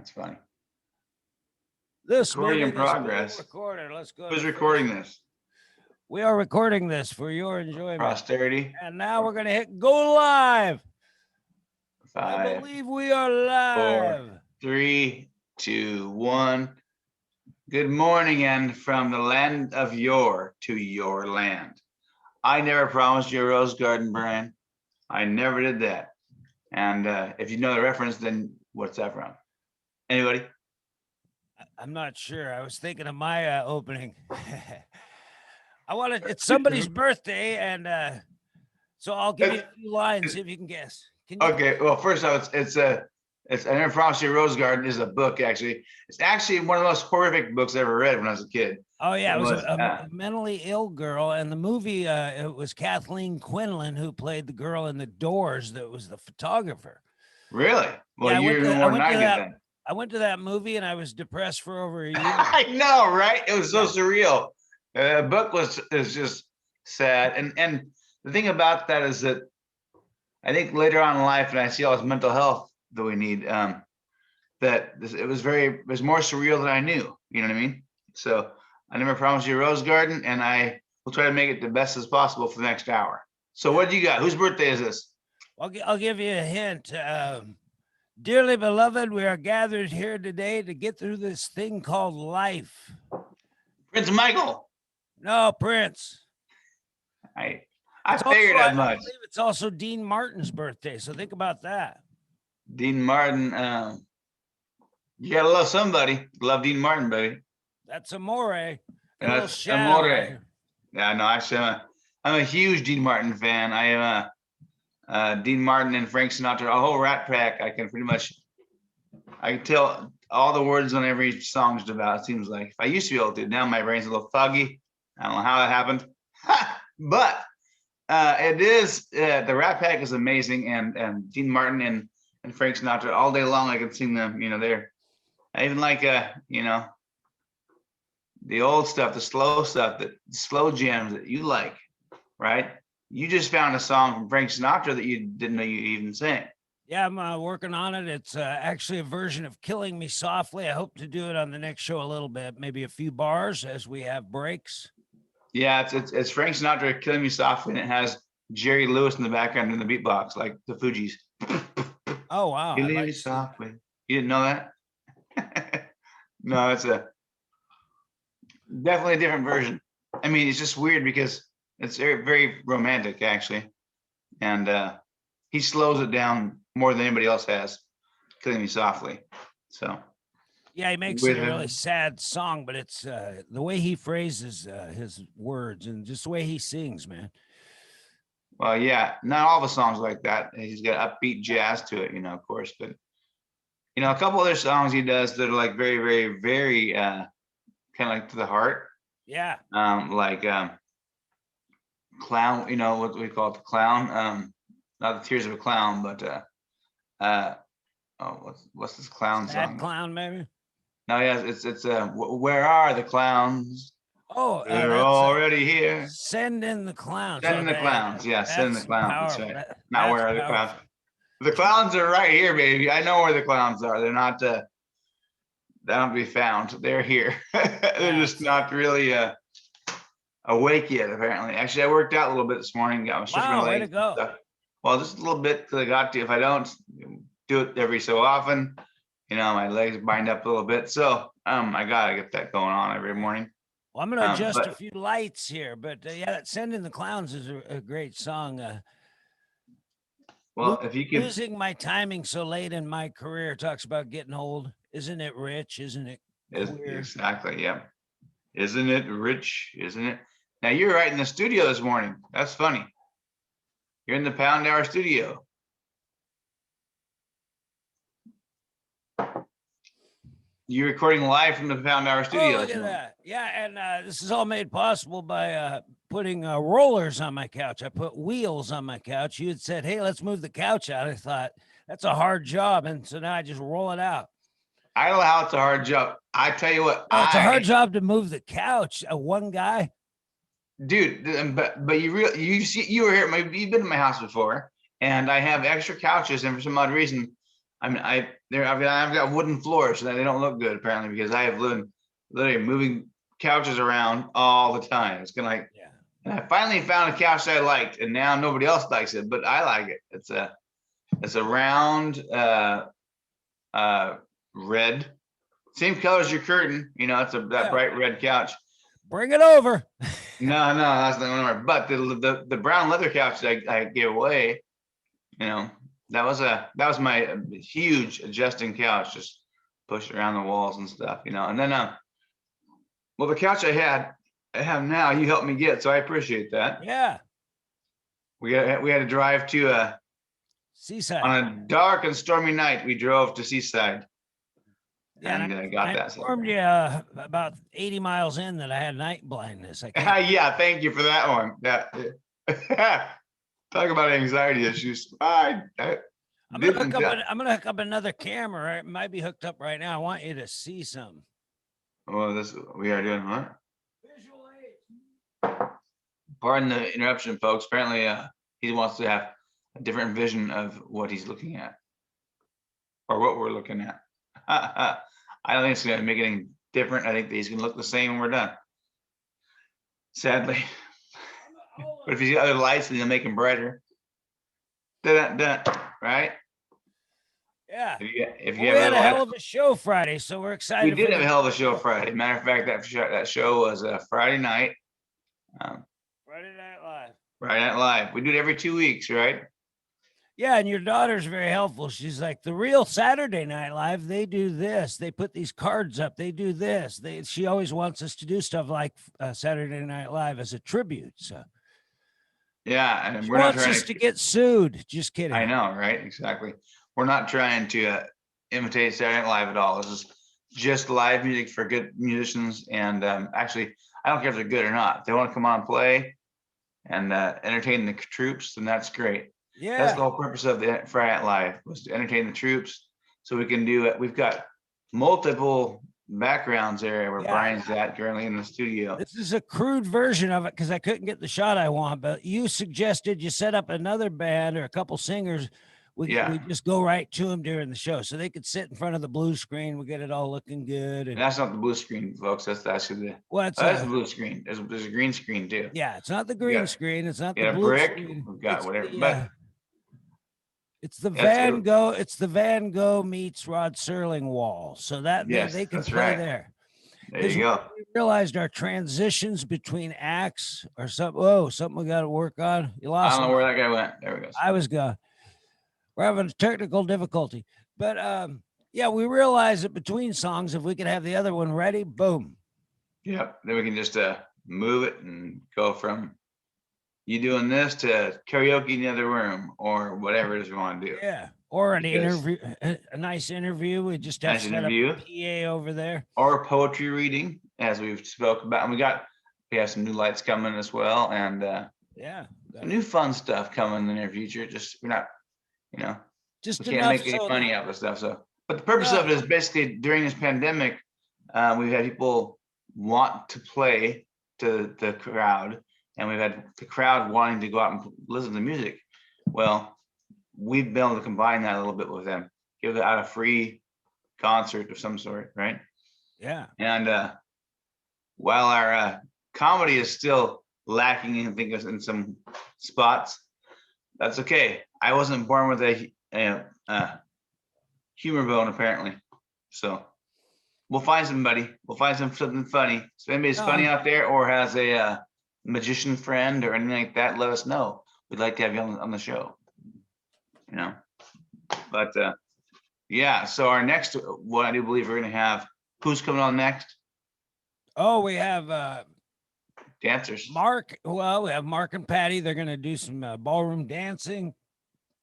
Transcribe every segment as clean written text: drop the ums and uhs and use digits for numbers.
That's funny. This Recording in meeting is being progress. recorded. Let's go. Who's to recording first. this? We are recording this for your enjoyment. Posterity. And now we're going to hit go live. 5, I believe we are live. 4, 3, 2, 1. Good morning, and from the land of yore to your land. I never promised you a rose garden, Brian. I never did that. And if you know the reference, then what's that from? Anybody? I'm not sure. I was thinking of my opening. It's somebody's birthday, and so I'll give you a few lines, see if you can guess. Can you? Okay, well, first off, it's I Never Promised You a Rose Garden is a book, actually. It's actually one of the most horrific books I ever read when I was a kid. Oh, yeah, it was a mentally ill girl, and the movie, it was Kathleen Quinlan who played the girl in The Doors that was the photographer. Really? Well, Yeah, you're more than I did then. I went to that movie, and I was depressed for over a year. I know, right? It was so surreal. The book is just sad. And the thing about that is that I think later on in life, and I see all this mental health that we need, it was more surreal than I knew. You know what I mean? So I Never Promised You a Rose Garden, and I will try to make it the best as possible for the next hour. So what do you got? Whose birthday is this? I'll give you a hint. Dearly beloved, we are gathered here today to get through this thing called life. Prince Michael. No, Prince. I figured as much. I believe it's also Dean Martin's birthday, so think about that. Dean Martin, you gotta love somebody. Love Dean Martin, baby. That's Amore. That's Amore. Yeah, no, actually, I'm a huge Dean Martin fan. I am Dean Martin and Frank Sinatra, a whole Rat Pack. I can tell all the words on every song just about, it seems like. If I used to be able to, now my brain's a little foggy. I don't know how that happened. But it is, the Rat Pack is amazing, and Dean Martin and Frank Sinatra, all day long I can sing them, I even like, the old stuff, the slow stuff, the slow jams that you like, right? You just found a song from Frank Sinatra that you didn't know you even sang. Yeah, I'm working on it. It's actually a version of Killing Me Softly. I hope to do it on the next show a little bit, maybe a few bars as we have breaks. Yeah, it's Frank Sinatra, Killing Me Softly, and it has Jerry Lewis in the background in the beatbox, like the Fugees. Oh, wow. Killing Me Softly. You didn't know that? No, it's definitely a different version. I mean, it's just weird because it's very, very romantic, actually. And he slows it down more than anybody else has, Killing Me Softly. So yeah, he makes it a really sad song, but it's the way he phrases his words and just the way he sings, man. Well, yeah, not all the songs like that. He's got upbeat jazz to it, of course. But, a couple other songs he does that are like very, very, very kind of like to the heart. Yeah. Like Clown, what we call it, the Clown. Not the Tears of a Clown, but what's this clown Sad song? Clown, maybe? No, yeah, it's Where Are the Clowns? Oh, they're already here. Send in the clowns. Send in the clowns. Yeah, send in the clowns. That's right. Not Where Are the Clowns? The clowns are right here, baby. I know where the clowns are. They're not they don't be found. They're here. They're just not really awake yet, apparently. Actually, I worked out a little bit this morning. Got my stretching my legs. Way to go. Stuff. Well, just a little bit because I got to. If I don't do it every so often, my legs bind up a little bit. So I gotta get that going on every morning. Well, I'm gonna adjust a few lights here, but yeah, "Send in the Clowns" is a great song. Well, if you can, losing my timing so late in my career talks about getting old. Isn't it rich? Isn't it queer? Exactly. Yeah. Isn't it rich? Isn't it? Now you're right in the studio this morning. That's funny. You're in the Pound Hour studio. You're recording live from the Pound Hour studio. Oh, look at that. Yeah, and this is all made possible by putting rollers on my couch. I put wheels on my couch. You had said, hey, let's move the couch out. I thought, that's a hard job. And so now I just roll it out. I don't know how it's a hard job. I tell you what. It's a hard job to move the couch. One guy. Dude, but you were here. You've been to my house before, and I have extra couches, and for some odd reason, I've got wooden floors, so they don't look good apparently because I have lived literally moving couches around all the time. It's kind of like, Yeah. and I finally found a couch I liked, and now nobody else likes it, but I like it. It's a round red, same color as your curtain. You know, it's that bright red couch. Bring it over. No, that's not one of my. But the brown leather couch that I gave away, you know, that was my huge adjusting couch, just pushed around the walls and stuff, you know. And then well, the couch I have now, you helped me get, so I appreciate that. Yeah. We had to drive to Seaside. on a dark and stormy night. We drove to Seaside. Yeah, and I got that. Informed you about 80 miles in that I had night blindness. Yeah, thank you for that one. Talk about anxiety issues. I'm gonna hook up another camera. It might be hooked up right now. I want you to see some. Oh, we are doing what? Visual aids. Pardon the interruption, folks. Apparently, he wants to have a different vision of what he's looking at, or what we're looking at. I don't think it's gonna make anything different. I think that he's gonna look the same when we're done. Sadly. But if he's got other lights, then he'll make them brighter. Right? Yeah. If We you have had a hell of a show Friday, so we're excited. We did have a hell of a show Friday. Matter of fact, that show was a Friday night. Friday Night Live. Friday Night Live. We do it every 2 weeks, right? Yeah, and your daughter's very helpful. She's like, the real Saturday Night Live, they do this. They put these cards up. They do this. She always wants us to do stuff like Saturday Night Live as a tribute. So yeah, and she we're not wants trying us to get sued. Just kidding. I know, right? Exactly. We're not trying to imitate Saturday Night Live at all. This is just live music for good musicians. And actually, I don't care if they're good or not. If they want to come on and play and entertain the troops, then that's great. Yeah. That's the whole purpose of the Friday Night Live, was to entertain the troops. So we can do it. We've got multiple backgrounds there where Brian's at currently in the studio. This is a crude version of it because I couldn't get the shot I want, but you suggested you set up another band or a couple singers. We just go right to them during the show so they could sit in front of the blue screen. We get it all looking good. And that's not the blue screen, folks. That's actually that's the blue screen. There's a green screen too. Yeah, it's not the green screen. It's not the blue brick. Screen. We've got whatever. But it's the Van Gogh. It's the Van Gogh meets Rod Serling wall. So that they can play there. There you go. We realized our transitions between acts or something. Something we got to work on. You lost. I don't know where that guy went. There we go. I was gone. We're having a technical difficulty, but we realized that between songs, if we could have the other one ready, boom. Yep. Then we can just move it and go from you doing this to karaoke in the other room or whatever it is we want to do. Yeah. Or an interview, a nice interview. We just have to set up a PA over there. Or poetry reading, as we've spoke about. And we have some new lights coming as well. And new fun stuff coming in the near future. Just we're not, just we can't make any money out of stuff. So, but the purpose of it is basically during this pandemic, we've had people want to play to the crowd, and we've had the crowd wanting to go out and listen to music. Well, we've been able to combine that a little bit with them, give out a free concert of some sort, right? Yeah. And while our comedy is still lacking, I think, in some spots, that's okay. I wasn't born with a humor bone, apparently. So we'll find somebody. We'll find something funny. So if anybody's funny out there or has a magician friend or anything like that, let us know. We'd like to have you on the show. But so our next one, I do believe we're going to have, who's coming on next? Oh, we have dancers. Mark. Well, we have Mark and Patty. They're going to do some ballroom dancing.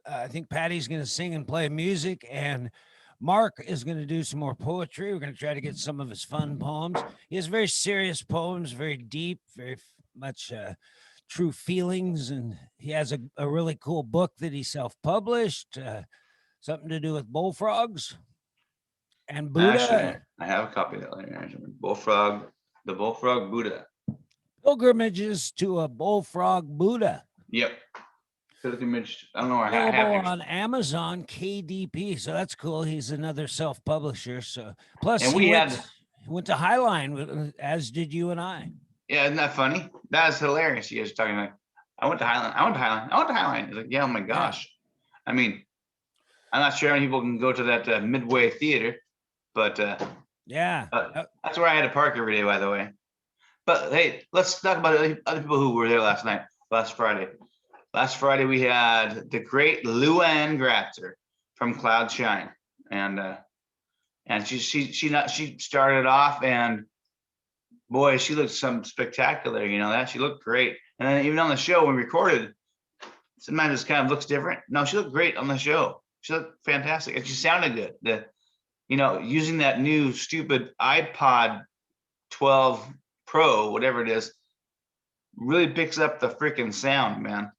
I think Patty's going to sing and play music, and Mark is going to do some more poetry. We're going to try to get some of his fun poems. He has very serious poems, very deep, very much true feelings, and he has a really cool book that he self-published, something to do with bullfrogs and Buddha. Actually, I have a copy of that later. The Bullfrog Buddha. Pilgrimages to a bullfrog Buddha. Yep. Philip Image. I don't know where I Available have it. on Amazon KDP. So that's cool. He's another self-publisher. So plus And he we went had, he went to Highline, as did you and I. yeah, isn't that funny? That is hilarious. You guys are talking like, I went to Highland. I went to Highland. I went to Highline. It's like, yeah, oh my Yeah. gosh. I mean, I'm not sure how many people can go to that Midway Theater, but Yeah. that's where I had to park every day, by the way. But hey, let's talk about other people who were there last Friday. Last Friday, we had the great Luann Gratzer from Cloud Shine. And she started off, and boy, she looked some spectacular, that she looked great. And then even on the show when we recorded, sometimes it kind of looks different. No, she looked great on the show. She looked fantastic, and she sounded good. Using that new stupid iPod 12 Pro, whatever it is, really picks up the freaking sound, man.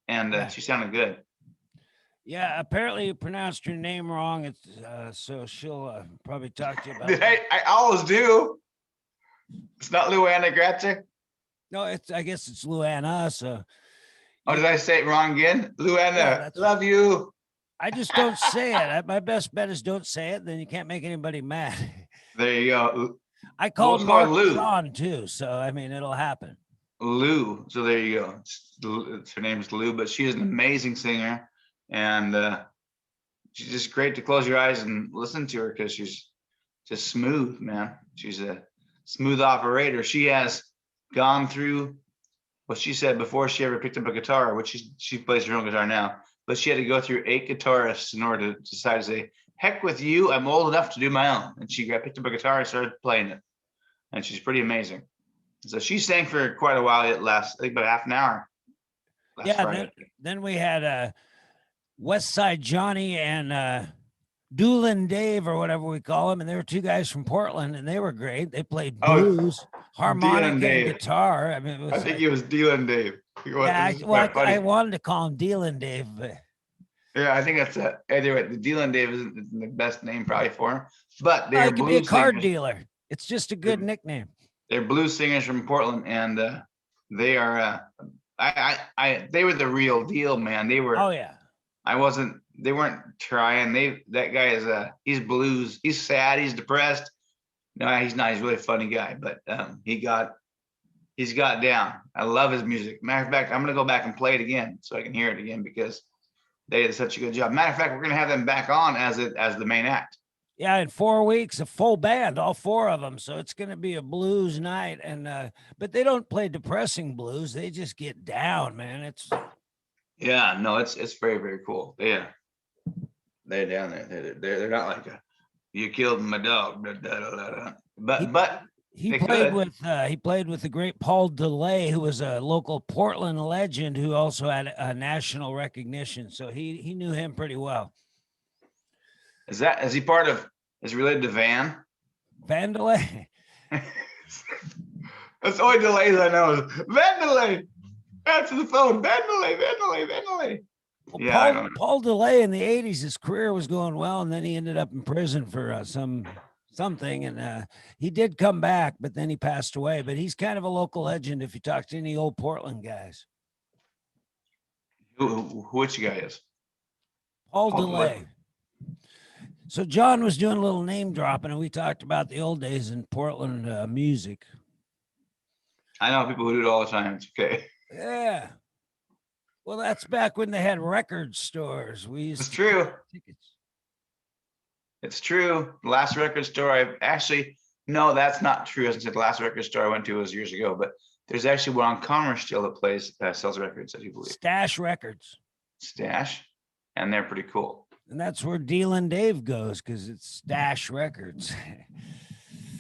And Yeah. she sounded good. Yeah, apparently you pronounced her name wrong. It's so she'll probably talk to you about Did that. I always do. It's not Luanna Gratzer. No, I guess it's Luanna. So Oh, did I say it wrong again? Luanna, Yeah, love you. I just don't say it. My best bet is don't say it. Then you can't make anybody mad. There you go. I called We'll call her Mark Lou. Sean too. So I mean, it'll happen. Lou. So there you go. Her name is Lou, but she is an amazing singer, and she's just great to close your eyes and listen to her because she's just smooth, man. She's a smooth operator. She has gone through what she said before she ever picked up a guitar, which she plays her own guitar now, but she had to go through 8 guitarists in order to decide to say, heck with you, I'm old enough to do my own. And she picked up a guitar and started playing it. And she's pretty amazing. So she sang for quite a while. It lasts, I think, about half an hour. Yeah. Then we had West Side Johnny and Doolin Dave or whatever we call them, and they were 2 guys from Portland, and they were great. They played blues, harmonica, and guitar. I mean, I think it was Dylan Dave. I wanted to call him Dylan Dave, but yeah, I think that's it. Anyway, the Dylan Dave isn't the best name probably for him, but they're it could be a blues card singers. dealer. It's just a good nickname. They're blues singers from Portland, and they are. They were the real deal, man. They were. Oh yeah. They weren't trying. That guy is he's blues. He's sad. He's depressed. No, he's not. He's a really funny guy, but he's got down. I love his music. Matter of fact, I'm gonna go back and play it again so I can hear it again because they did such a good job. Matter of fact, we're gonna have them back on as the main act. Yeah, in 4 weeks, a full band, all 4 of them. So it's gonna be a blues night, and but they don't play depressing blues. They just get down, man. Yeah, no, it's very, very cool. Yeah, they're down there. They're not like you killed my dog. But he played with the great Paul DeLay, who was a local Portland legend who also had a national recognition. So he knew him pretty well. Is he related to Van? Van DeLay? That's the only delays I know. Van DeLay. Answer the phone. Van DeLay. Well, Yeah, Paul DeLay in the 80s, his career was going well, and then he ended up in prison for something, and he did come back, but then he passed away. But he's kind of a local legend if you talk to any old Portland guys. Which guy is? Paul DeLay. So John was doing a little name dropping, and we talked about the old days in Portland music. I know people who do it all the time. It's okay. Yeah. Well, that's back when they had record stores. It's true. Tickets. It's true. The last record store no, that's not true. As I said, the last record store I went to was years ago, but there's actually one on Commerce still that sells records, I do believe. Stash Records. Stash. And they're pretty cool. And that's where Dylan Dave goes because it's Stash Records.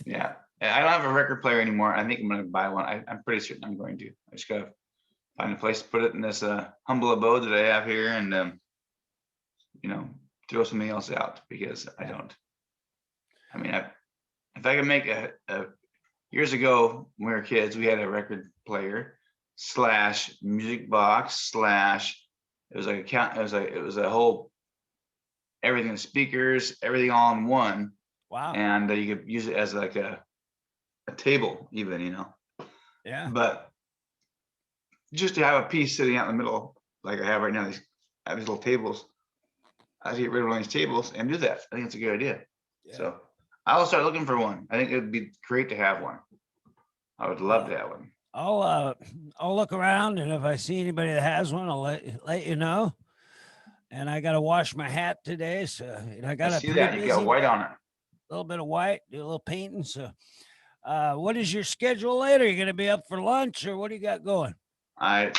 Yeah. I don't have a record player anymore. I think I'm going to buy one. I'm pretty certain I'm going to. I just got to find a place to put it in this humble abode that I have here and, throw something else out because I don't. I mean, if I could make years ago when we were kids, we had a record player / music box / it was like it was a whole everything, speakers, everything all in one. Wow. And you could use it as like a table even, Yeah. but just to have a piece sitting out in the middle like I have right now, I have these little tables. I have to get rid of one of these tables and do that. I think it's a good idea. Yeah. So I'll start looking for one. I think it'd be great to have one. I would love to have one. I'll look around, and if I see anybody that has one, I'll let you know. And I got to wash my hat today, so I got I a see pretty that. You got busy white on it. a little bit of white, do a little painting. So, what is your schedule later? You going to be up for lunch, or what do you got going? I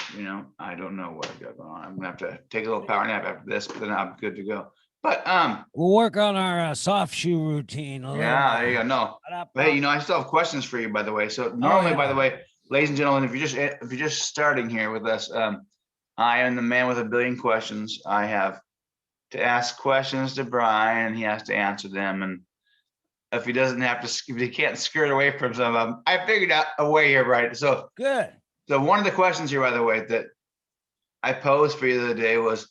don't know what I got going on. I'm gonna have to take a little power nap after this, but then I'm good to go. But We'll work on our soft shoe routine. yeah, there you go. No, but hey, I still have questions for you, by the way. So normally, by the way, ladies and gentlemen, if you're just starting here with us, I am the man with a billion questions. I have to ask questions to Brian, and he has to answer them. And if he doesn't have to, if he can't skirt away from some of them, I figured out a way here, right? So good. So one of the questions here, by the way, that I posed for you the other day was,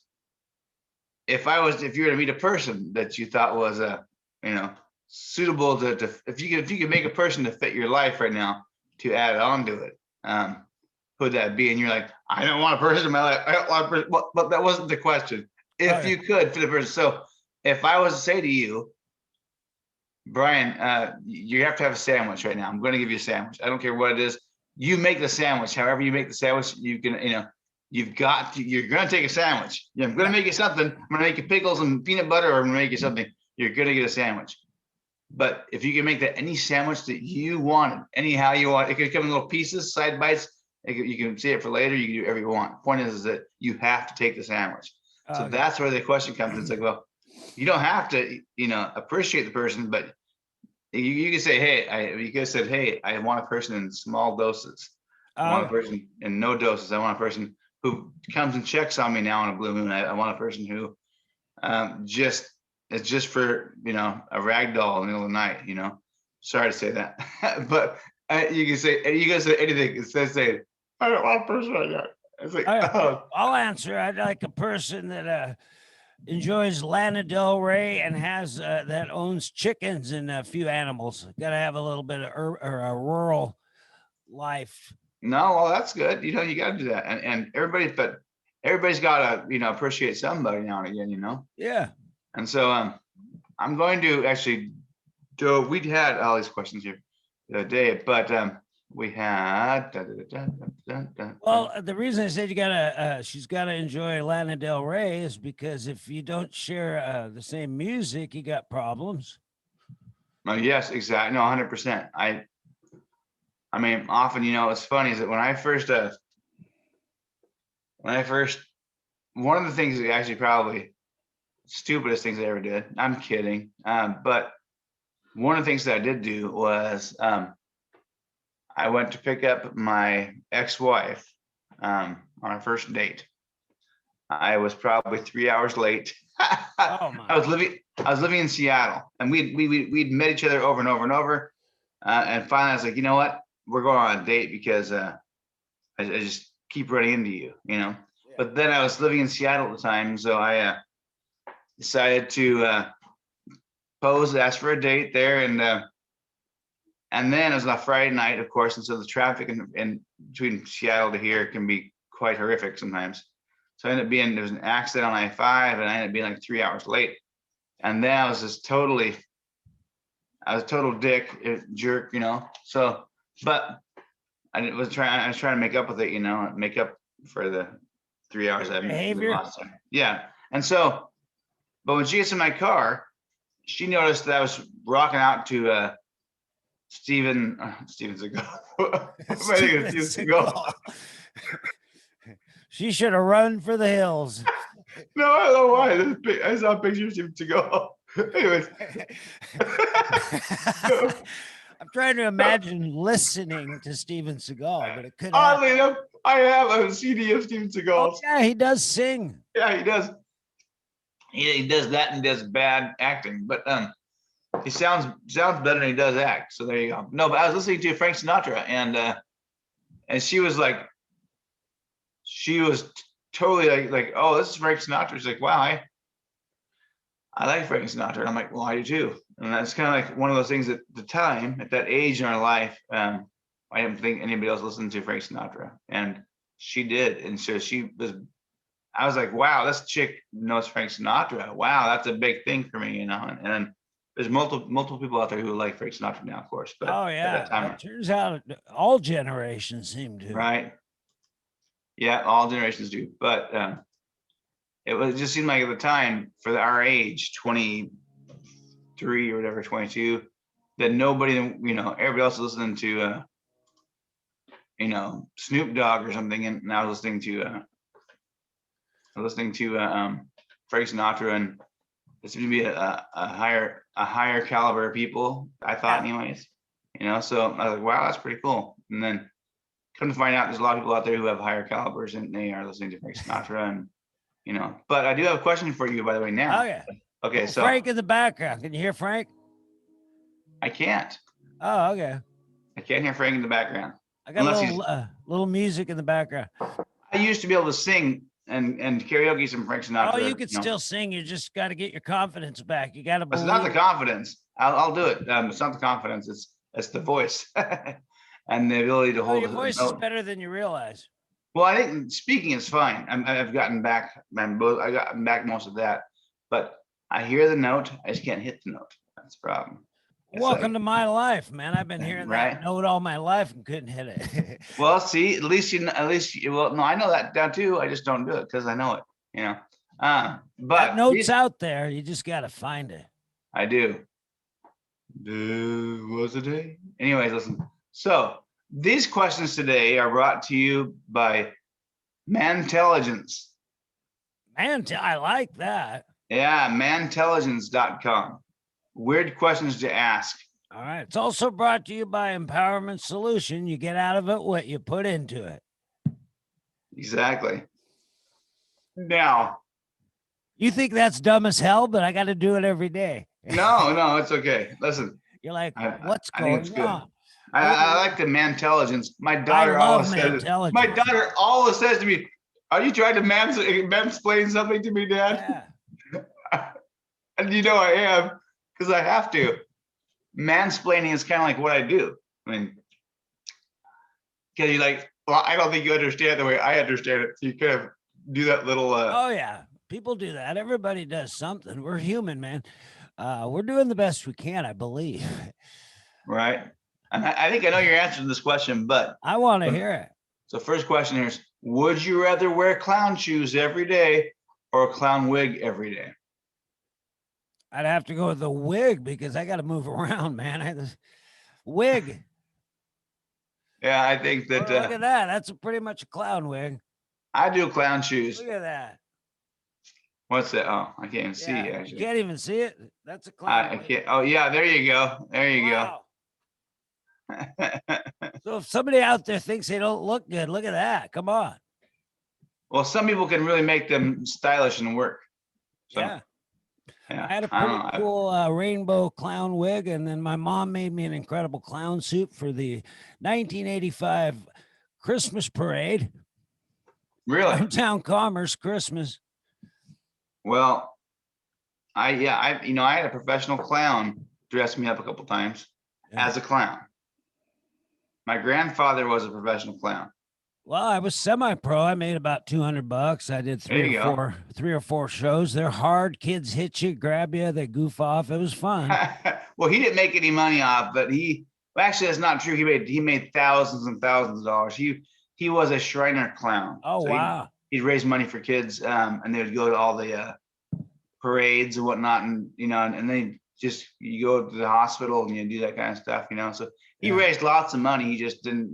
if you were to meet a person that you thought was suitable to if you could make a person to fit your life right now to add on to it, who'd that be? And you're like, I don't want a person in my life. I don't want a person. Well, but that wasn't the question. If you could fit a person. So if I was to say to you, Brian, you have to have a sandwich right now. I'm going to give you a sandwich. I don't care what it is. You make the sandwich. However you make the sandwich, you can, you're going to take a sandwich. Yeah, I'm going to make you something. I'm going to make you pickles and peanut butter, or I'm going to make you something. You're going to get a sandwich. But if you can make that any sandwich that you wanted, anyhow you want, it could come in little pieces, side bites. You can see it for later. You can do whatever you want. Point is that you have to take the sandwich. So that's where the question comes. It's like, well, you don't have to, appreciate the person, but you can say, hey, you could have said, hey, I want a person in small doses. I want a person in no doses. I want a person who comes and checks on me now on a blue moon. I want a person who it's just for, a rag doll in the middle of the night, Sorry to say that. But you can say anything. It says, say, I don't want a person like that. It's like, I'll answer. I'd like a person that enjoys Lana Del Rey and has that owns chickens and a few animals. Got to have a little bit of a rural life. No, well, that's good. You got to do that, and everybody's got to appreciate somebody now and again. Yeah. And so I'm going to actually do. We'd had all these questions here the other day, but we had. Well, the reason I said she's gotta enjoy Lana Del Rey is because if you don't share the same music, you got problems. Yes, exactly. No, 100%. I mean, often, it's funny is that when I first, one of the things that actually probably stupidest things I ever did, I'm kidding. But one of the things that I did do was, I went to pick up my ex-wife on our first date. I was probably 3 hours late. I was living in Seattle, and we'd met each other over and over and over. And finally, I was like, you know what? We're going on a date because I just keep running into you, Yeah. But then I was living in Seattle at the time, so I decided to ask for a date there, and then it was on a Friday night, of course, and so the traffic in between Seattle to here can be quite horrific sometimes. So there was an accident on I-5, and I ended up being like 3 hours late. And then I was a total jerk, So, but I was trying to make up with it, make up for the 3 hours I lost. Yeah. And so, but when she gets in my car, she noticed that I was rocking out to Steven Seagal. Steven Seagal. She should have run for the hills. No, I don't know why. I saw a picture of Steven Seagal. Anyways. I'm trying to imagine listening to Steven Seagal, but it could oddly enough, I have a CD of Steven Seagal. Oh, yeah, he does sing. Yeah, he does. He does that and does bad acting, but he sounds better than he does act. So there you go. No, but I was listening to Frank Sinatra, and she was totally like, oh, this is Frank Sinatra. She's like, wow, I like Frank Sinatra. And I'm like, well, I do too. And that's kind of like one of those things at the time, at that age in our life, I didn't think anybody else listened to Frank Sinatra, and she did. And so she was I was like, wow, this chick knows Frank Sinatra. Wow, that's a big thing for me, And then there's multiple people out there who like Frank Sinatra now, of course. But Oh at that yeah, time, it turns out all generations seem to. right? Yeah, all generations do. But it just seemed like at the time for our age, 23 or whatever, 22, that nobody, everybody else was listening to, Snoop Dogg or something, and I was listening to Frank Sinatra, and it seemed to be a higher caliber of people, I thought, anyways. So I was like, wow, that's pretty cool. And then come to find out, there's a lot of people out there who have higher calibers, and they are listening to Frank Sinatra, and But I do have a question for you, by the way. Now, Oh yeah. Okay, so Frank in the background. Can you hear Frank? I can't. Oh, okay. I can't hear Frank in the background. I got a little music in the background. I used to be able to sing and karaoke some Frank Sinatra. Oh, you could still sing. You just got to get your confidence back. You got to. It's not the confidence. I'll do it. It's not the confidence. It's the voice and the ability to hold. Your voice is better than you realize. Well, I think speaking is fine. I've gotten back. I got back most of that, but I hear the note. I just can't hit the note. That's the problem. Welcome to my life, man. I've been hearing that note all my life and couldn't hit it. Well, see, at least well, no, I know that down too. I just don't do it because I know it, but that note's out there. You just got to find it. I do. Was a day. Anyways, listen. So these questions today are brought to you by Mantelligence. I like that. Yeah, mantelligence.com. Weird questions to ask. All right. It's also brought to you by Empowerment Solution. You get out of it what you put into it. Exactly. Now, you think that's dumb as hell, but I got to do it every day. No, it's okay. Listen. You're like, what's going on? I like the Mantelligence. My daughter always says to me, "Are you trying to mansplain something to me, Dad?" Yeah. And I am, because I have to. Mansplaining is kind of like what I do. I mean, because you're like, well, I don't think you understand the way I understand it. So you kind of do that little. Oh yeah, people do that. Everybody does something. We're human, man. We're doing the best we can, I believe. Right. And I think I know your answer to this question, but I want to hear it. So first question here is, would you rather wear clown shoes every day or a clown wig every day? I'd have to go with the wig because I got to move around, man. Wig. Yeah, I think that. Look at that. That's pretty much a clown wig. I do clown shoes. Look at that. What's that? Oh, I can't even see. Actually, you can't even see it. That's a clown. I can't. Oh yeah, there you go. There you go. So if somebody out there thinks they don't look good, look at that. Come on. Well, some people can really make them stylish and work. So, yeah. I had a pretty cool rainbow clown wig, and then my mom made me an incredible clown suit for the 1985 Christmas parade. Really? Downtown Commerce Christmas. Well, I had a professional clown dress me up a couple times as a clown. My grandfather was a professional clown. Well, I was semi-pro. I made about $200. I did three or four shows. They're hard. Kids hit you, grab you, they goof off. It was fun. Well, he didn't make any money off, but actually that's not true. He made thousands and thousands of dollars. He was a Shriner clown. Oh, so wow. He'd raise money for kids, and they would go to all the parades and whatnot, and and then you go to the hospital and you do that kind of stuff, So he raised lots of money. He just it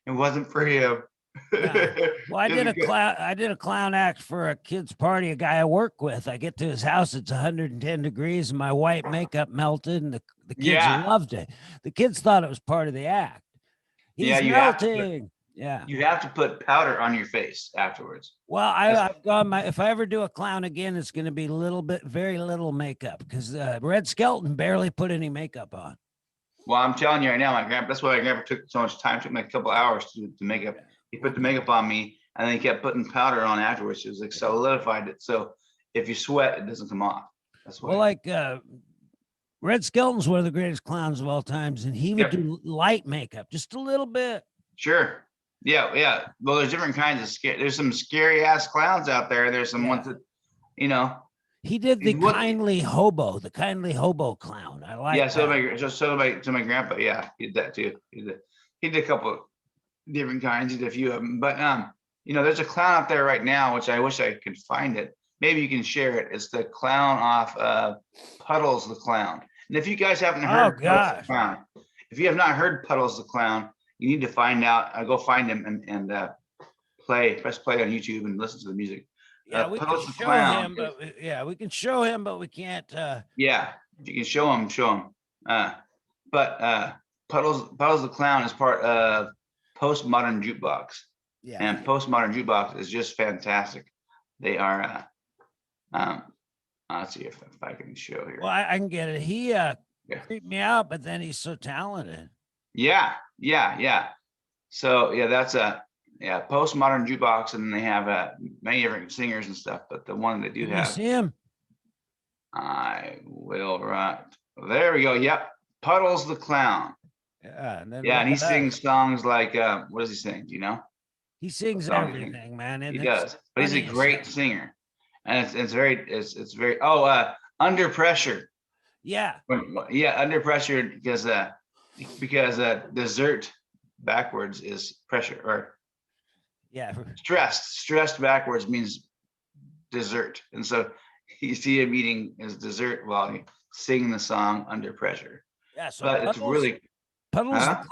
wasn't for him. Yeah. Well, I did a clown act for a kid's party, a guy I work with. I get to his house, it's 110 degrees, and my white makeup melted, and the kids loved it. The kids thought it was part of the act. He's melting. You have to put powder on your face afterwards. Well, I've gone if I ever do a clown again, it's going to be very little makeup, because Red Skelton barely put any makeup on. Well, I'm telling you right now, that's why my grandpa took so much time. It took me a couple hours to make up. He put the makeup on me, and then he kept putting powder on afterwards. It was like solidified it. So if you sweat, it doesn't come off. That's why. Well, Red Skelton's one of the greatest clowns of all times, and he would do light makeup, just a little bit. Sure. Yeah, yeah. Well, there's different kinds of scare. There's some scary ass clowns out there. There's some ones that, you know, He did the what? kindly hobo clown. I like Yeah. So that. my grandpa. Yeah, he did that too. He did a couple different kinds. He did a few of them. But you know, there's a clown out there right now, which I wish I could find it. Maybe you can share it. It's the clown off Puddles the Clown. And if you guys haven't heard Puddles the Clown, if you have not heard Puddles the Clown, you need to find out. Go find him and press play on YouTube and listen to the music. Yeah, we can show him, but we can show him, but we can't. Yeah, if you can show him, show him. But Puddles the Clown is part of Postmodern Jukebox. Yeah, and Postmodern Jukebox is just fantastic. They are. Let's see if I can show here. Well, I can get it. He creeped me out, but then he's so talented. Yeah. So yeah, that's Postmodern Jukebox, and they have many different singers and stuff. But the one they do have. You see him? I will right. There we go. Yep, Puddles the Clown. Yeah, and he sings songs like what does he sing? Do you know? He sings everything, man. He does, but he's a great singer, and it's very Under Pressure. Yeah. Under Pressure because dessert backwards is pressure, or stressed backwards means dessert, and so you see him eating his dessert while he singing the song Under Pressure. Yeah, so but it's really Puddles the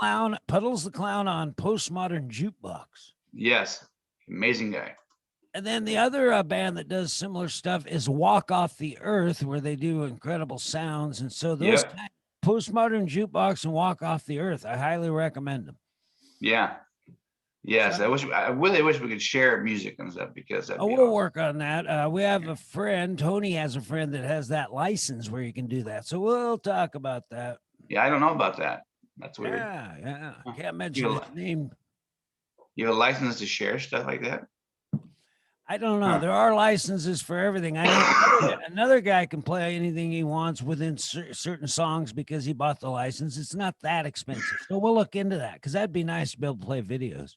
Clown on Postmodern Jukebox. Yes, amazing guy. And then the other band that does similar stuff is Walk Off the Earth, where they do incredible sounds. And so those Postmodern Jukebox and Walk Off the Earth, I highly recommend them. Yeah. Yes, so, I really wish we could share music and stuff because we'll work on that. We have a friend, Tony has a friend that has that license where you can do that. So we'll talk about that. Yeah, I don't know about that. That's weird. Yeah. Can't mention his name. You have a license to share stuff like that? I don't know. There are licenses for everything. I know another guy can play anything he wants within certain songs because he bought the license. It's not that expensive. So we'll look into that because that'd be nice to be able to play videos.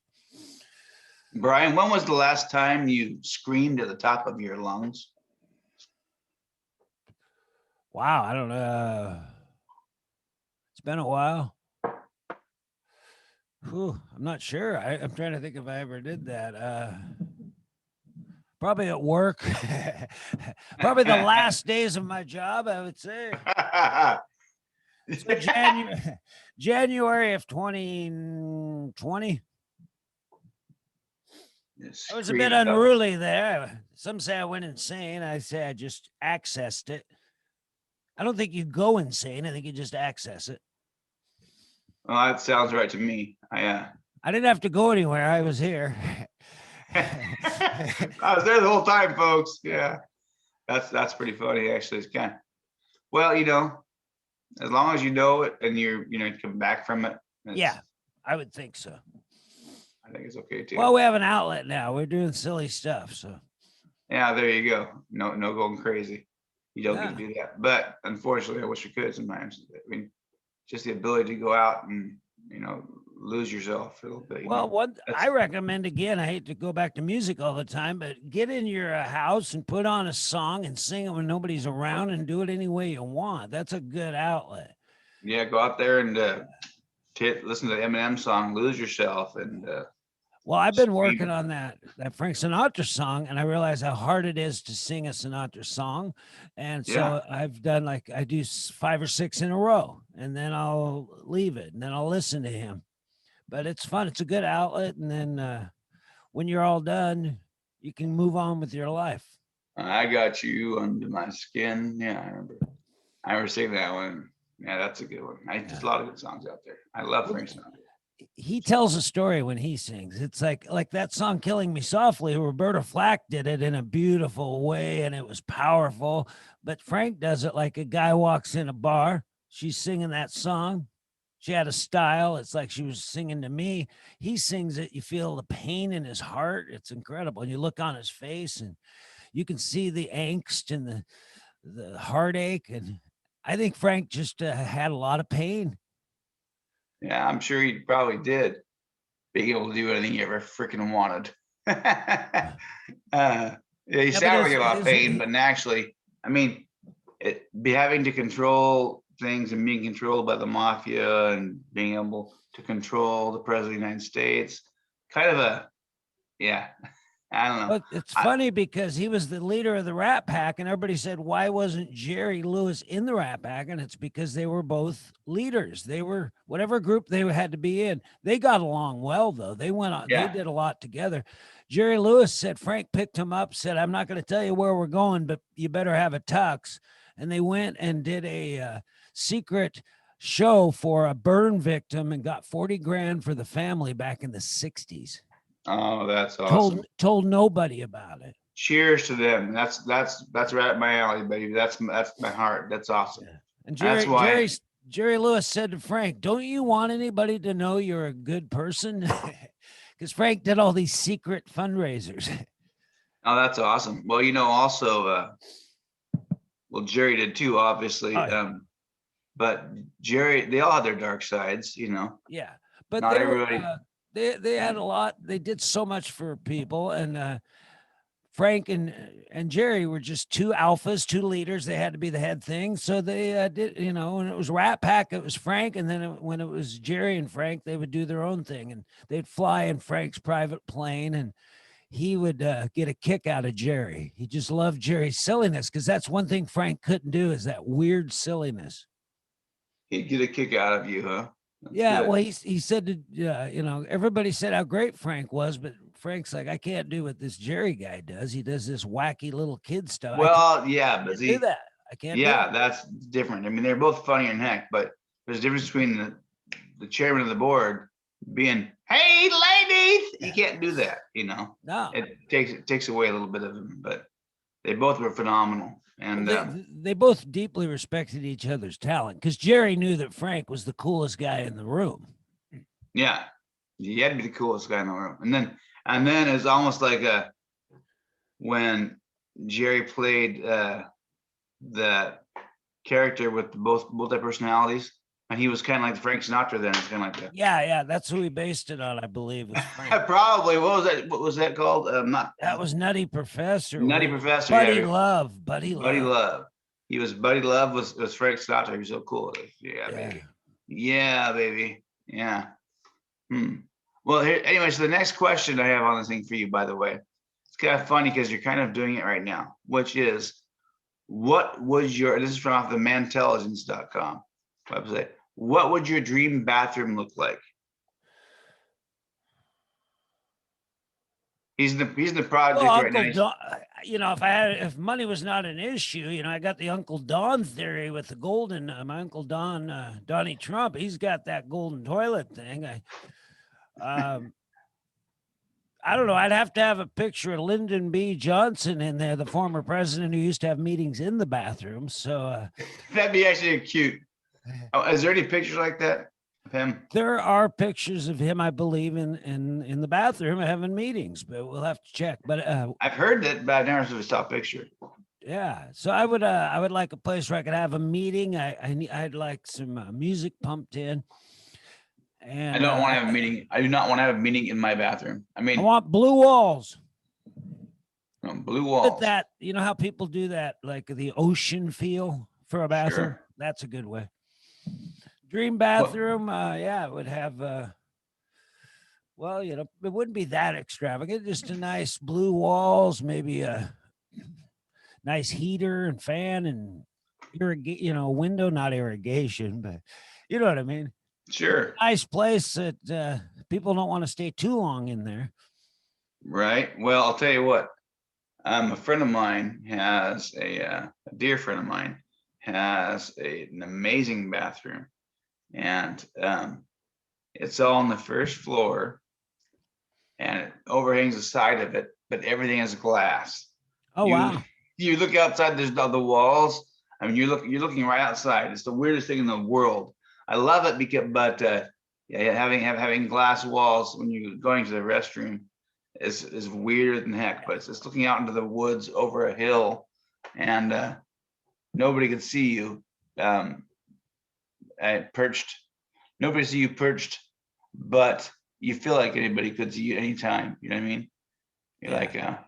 Brian, when was the last time you screamed at the top of your lungs? Wow, I don't know. It's been a while. Whew, I'm not sure. I'm trying to think if I ever did that. Probably at work. Probably the last days of my job, I would say. So January of 2020. I was a bit unruly there. Some say I went insane. I say I just accessed it. I don't think you go insane. I think you just access it. Well, that sounds right to me. I didn't have to go anywhere. I was here. I was there the whole time, folks. Yeah, that's pretty funny. Actually, it's kind of, well, you know, as long as you know it and you come back from it. Yeah, I would think so. I think it's okay too. Well, we have an outlet now. We're doing silly stuff, so. Yeah, there you go. No going crazy. You don't get to do that. But unfortunately, I wish we could sometimes. I mean, just the ability to go out and lose yourself a little bit. Well, what I recommend, again, I hate to go back to music all the time, but get in your house and put on a song and sing it when nobody's around and do it any way you want. That's a good outlet. Yeah, go out there and listen to the Eminem song, Lose Yourself. And well, I've been working on that Frank Sinatra song, and I realize how hard it is to sing a Sinatra song. And so I've done I do 5 or 6 in a row, and then I'll leave it, and then I'll listen to him. But it's fun. It's a good outlet. And then when you're all done, you can move on with your life. I got you under my skin. Yeah, I remember singing that one. Yeah, that's a good one. There's a lot of good songs out there. I love Frank Sinatra. He tells a story when he sings. It's like that song Killing Me Softly. Roberta Flack did it in a beautiful way, and it was powerful. But Frank does it like a guy walks in a bar. She's singing that song. She had a style. It's like she was singing to me. He sings it. You feel the pain in his heart. It's incredible. And you look on his face, and you can see the angst and the heartache. And I think Frank just had a lot of pain. Yeah, I'm sure he probably did. being able to do anything you ever freaking wanted. Yeah, he Yeah, but sounded like a lot of pain, but actually, I mean, it be having to control things and being controlled by the mafia and being able to control the president of the United States, kind of a, yeah, I don't know. But it's funny because he was the leader of the Rat Pack, and everybody said, why wasn't Jerry Lewis in the Rat Pack? And it's because they were both leaders. They were whatever group they had to be in. They got along well, though. They went on, Yeah. they did a lot together. Jerry Lewis said, Frank picked him up, said, I'm not going to tell you where we're going, but you better have a tux. And they went and did a secret show for a burn victim and got 40 grand for the family back in the 60s. Oh, that's awesome. Told nobody about it. Cheers to them. That's right up my alley, baby. That's my heart. That's awesome. Yeah. And That's why. Jerry Lewis said to Frank, don't you want anybody to know you're a good person? Because Frank did all these secret fundraisers. Oh, that's awesome. Well, also, well, Jerry did too, obviously. Oh, yeah. But Jerry, they all had their dark sides, Yeah. But Not everybody. They had a lot. They did so much for people. And Frank and Jerry were just two alphas, two leaders. They had to be the head thing. So they did, when it was Rat Pack, it was Frank. And then when it was Jerry and Frank, they would do their own thing. And they'd fly in Frank's private plane. And he would get a kick out of Jerry. He just loved Jerry's silliness, because that's one thing Frank couldn't do, is that weird silliness. He'd get a kick out of you, huh? That's yeah. good. Well, he said, everybody said how great Frank was, but Frank's like, I can't do what this Jerry guy does. He does this wacky little kid stuff. Well, yeah, but do that. I can't. Yeah, that's different. I mean, they're both funny in heck, but there's a difference between the chairman of the board being, hey, ladies, you can't do that, No. It takes away a little bit of them, but they both were phenomenal. And they both deeply respected each other's talent, because Jerry knew that Frank was the coolest guy in the room. yeah, he had to be the coolest guy in the room. And then it's almost like when Jerry played the character with both multi-personalities, and he was kind of like Frank Sinatra then. It's kind of like that. Yeah, that's who he based it on, I believe. Probably. What was that called? That was Nutty Professor. Nutty Professor. Buddy yeah. Love. Buddy Love. He was Buddy Love was Frank Sinatra. He was so cool. Yeah, baby. Yeah, baby. Yeah. Well, anyway, so the next question I have on this thing for you, by the way, it's kind of funny because you're kind of doing it right now, which is, what would this is from off the mantelligence.com website. What would your dream bathroom look like? He's the project right now. If money was not an issue, I got the Uncle Don theory with the golden, my Uncle Don, Donnie Trump, he's got that golden toilet thing. I don't know. I'd have to have a picture of Lyndon B. Johnson in there, the former president who used to have meetings in the bathroom. So that'd be actually cute. Oh, is there any pictures like that of him? There are pictures of him, I believe, in the bathroom having meetings, but we'll have to check. But I've heard that, but I never saw a top picture. Yeah, so I would like a place where I could have a meeting. I'd like some music pumped in. And I don't want to have a meeting. I do not want to have a meeting in my bathroom. I mean, I want blue walls. Blue walls. But that, how people do that, like the ocean feel for a bathroom. Sure. That's a good way. Dream bathroom, it would have it wouldn't be that extravagant, just a nice blue walls, maybe a nice heater and fan and window, not irrigation, but you know what I mean. Sure. Nice place that people don't want to stay too long in there. Right. Well, I'll tell you what. A friend of mine has a dear friend of mine has an amazing bathroom, and it's all on the first floor, and it overhangs the side of it, but everything is glass. Oh, wow. You look outside, there's the walls. I mean, you're looking right outside. It's the weirdest thing in the world. I love it but having glass walls when you're going to the restroom is weirder than heck. But it's looking out into the woods over a hill, and nobody can see you perched. Nobody see you perched, but you feel like anybody could see you anytime. You know what I mean? You're Yeah. like,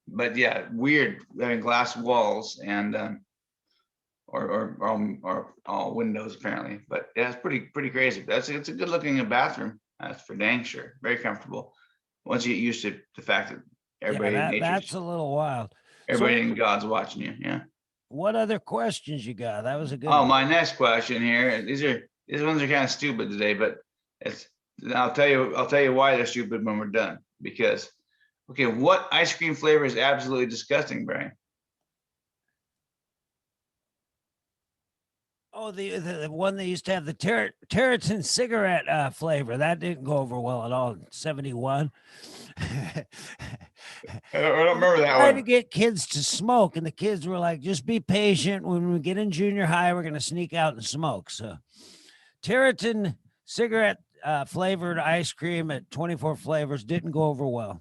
but yeah, weird having glass walls and or all windows apparently. But yeah, it's pretty crazy. It's a good looking bathroom. That's for dang sure. Very comfortable. Once you get used to the fact that Yeah, everybody in that's nature's a little wild. everybody So in God's watching you. Yeah. what other questions you got? That was a good Oh, one. my next question here. These ones are kind of stupid today, but it's I'll tell you why they're stupid when we're done. Because okay, what ice cream flavor is absolutely disgusting, Brian? Oh, the one they used to have the Territon cigarette flavor. That didn't go over well at all in 71. I don't remember that Trying to one. get kids to smoke, and the kids were like, just be patient. When we get in junior high, we're going to sneak out and smoke. So Territon cigarette flavored ice cream at 24 flavors didn't go over well.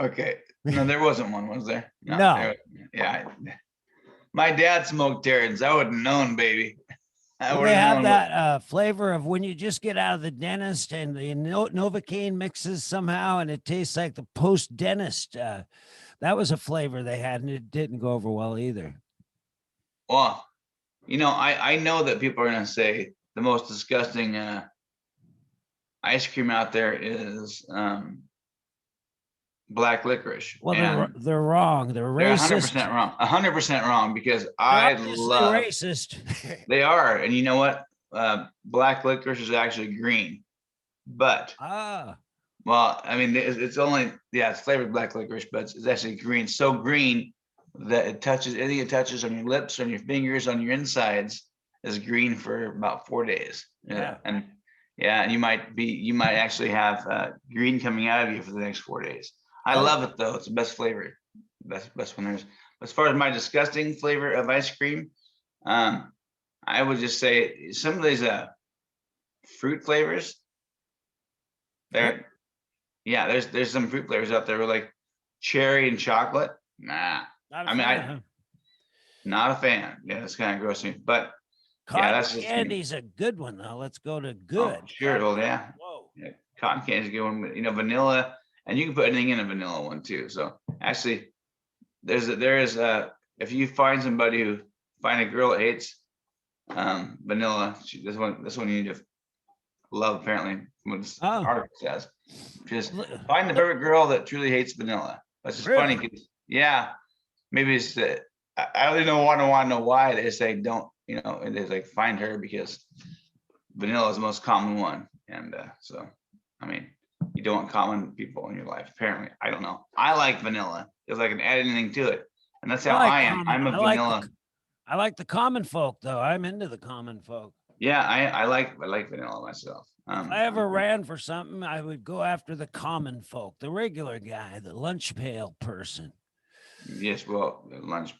Okay. No, there wasn't one, was there? No. Yeah. My dad smoked Terrans. I would have known, baby. I Well, would they have have known. that flavor of when you just get out of the dentist and the Novocaine mixes somehow, and it tastes like the post dentist. That was a flavor they had, and it didn't go over well either. Well, I know that people are gonna say the most disgusting ice cream out there is black licorice. Well, And they're wrong. They're they're racist. 100% wrong. 100% wrong because They're I obviously love. racist. They are, and you know what? Black licorice is actually green, but well, I mean, it's only it's flavored black licorice, but it's actually green. So green that it touches anything it touches on your lips, on your fingers, on your insides is green for about 4 days. Yeah. And you might actually have green coming out of you for the next 4 days. I love it though. It's the best flavor, best one there's. As far as my disgusting flavor of ice cream, I would just say some of these fruit flavors. There's some fruit flavors out there with like cherry and chocolate. Nah, not a fan. Yeah, it's kind of gross to me. But Cotton that's just candy's a good one though. Let's go to Oh, good. sure. Well, yeah. Whoa. Yeah, cotton candy is a good one. But, vanilla, and you can put anything in a vanilla one too. So actually, there is if you find a girl that hates vanilla, this one you need to love. Apparently, what this article says, just find the perfect girl that truly hates vanilla. That's just funny because maybe it's I really don't want to know why they say don't. It is like find her because vanilla is the most common one, and so I mean, you don't want common people in your life. Apparently, I don't know. I like vanilla if I can add anything to it, and that's how I am. I'm a vanilla. I like the common folk though. I'm into the common folk. Yeah, I like vanilla myself. If I ever ran for something, I would go after the common folk, the regular guy, the lunch pail person. Yes, well, lunch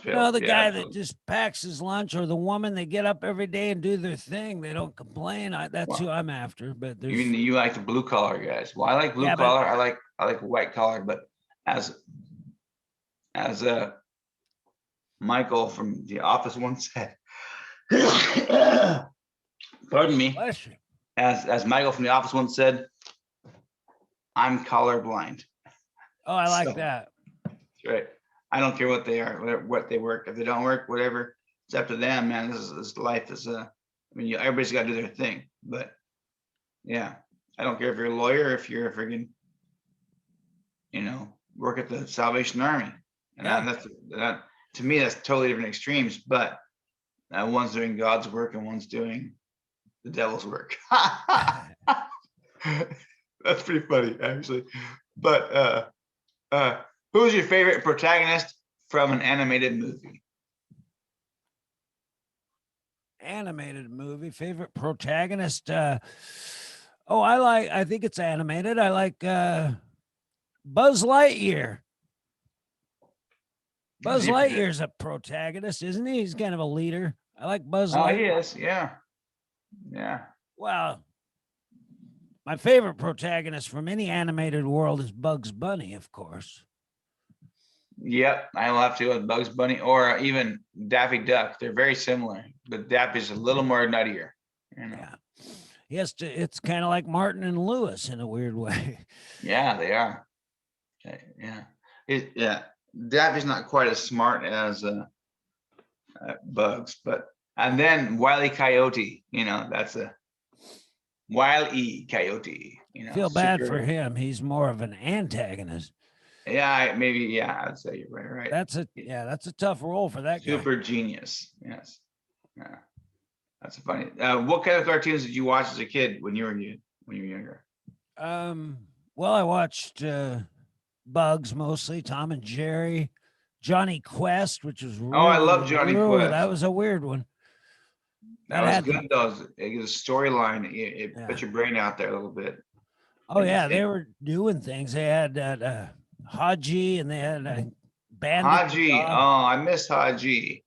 pail. No, the guy that just packs his lunch, or the woman, they get up every day and do their thing. They don't complain. That's who I'm after. But you like the blue collar guys. Well, I like blue collar. I like white collar. But as Michael from The Office once said, pardon me. As Michael from The Office once said, I'm colorblind. Oh, I like that. Right. I don't care what they are, what they work. If they don't work, whatever, it's up to them, man. This life is everybody's got to do their thing. But yeah, I don't care if you're a lawyer, if you're a friggin', work at the Salvation Army, and that to me that's totally different extremes. But one's doing God's work and one's doing the devil's work. That's pretty funny, actually. But who's your favorite protagonist from an animated movie? Animated movie, favorite protagonist? I think it's animated. I like Buzz Lightyear. Buzz Lightyear's a protagonist, isn't he? He's kind of a leader. I like Buzz Lightyear. He is, yeah. Well, my favorite protagonist from any animated world is Bugs Bunny, of course. Yep, I will have to go with Bugs Bunny or even Daffy Duck. They're very similar, but Daffy's a little more nuttier. He has to. It's kind of like Martin and Lewis in a weird way. Yeah, they are. Okay, yeah. Yeah. Daffy's not quite as smart as Bugs, but and then Wile E. Coyote, that's a Wile E. Coyote, Feel bad for super. him. He's more of an antagonist. Yeah, maybe. Yeah, I'd say you're right. That's a tough role for that guy. Super genius. Yes. Yeah. That's funny. What kind of cartoons did you watch as a kid when you were younger? Well, I watched Bugs mostly, Tom and Jerry, Johnny Quest, which was Oh, I really, love Johnny Quest. that was a weird one. That was good though. It was a storyline. It put your brain out there a little bit. Oh yeah, they were doing things. They had that Haji, and they had Bandit. Haji. Oh, I miss Haji.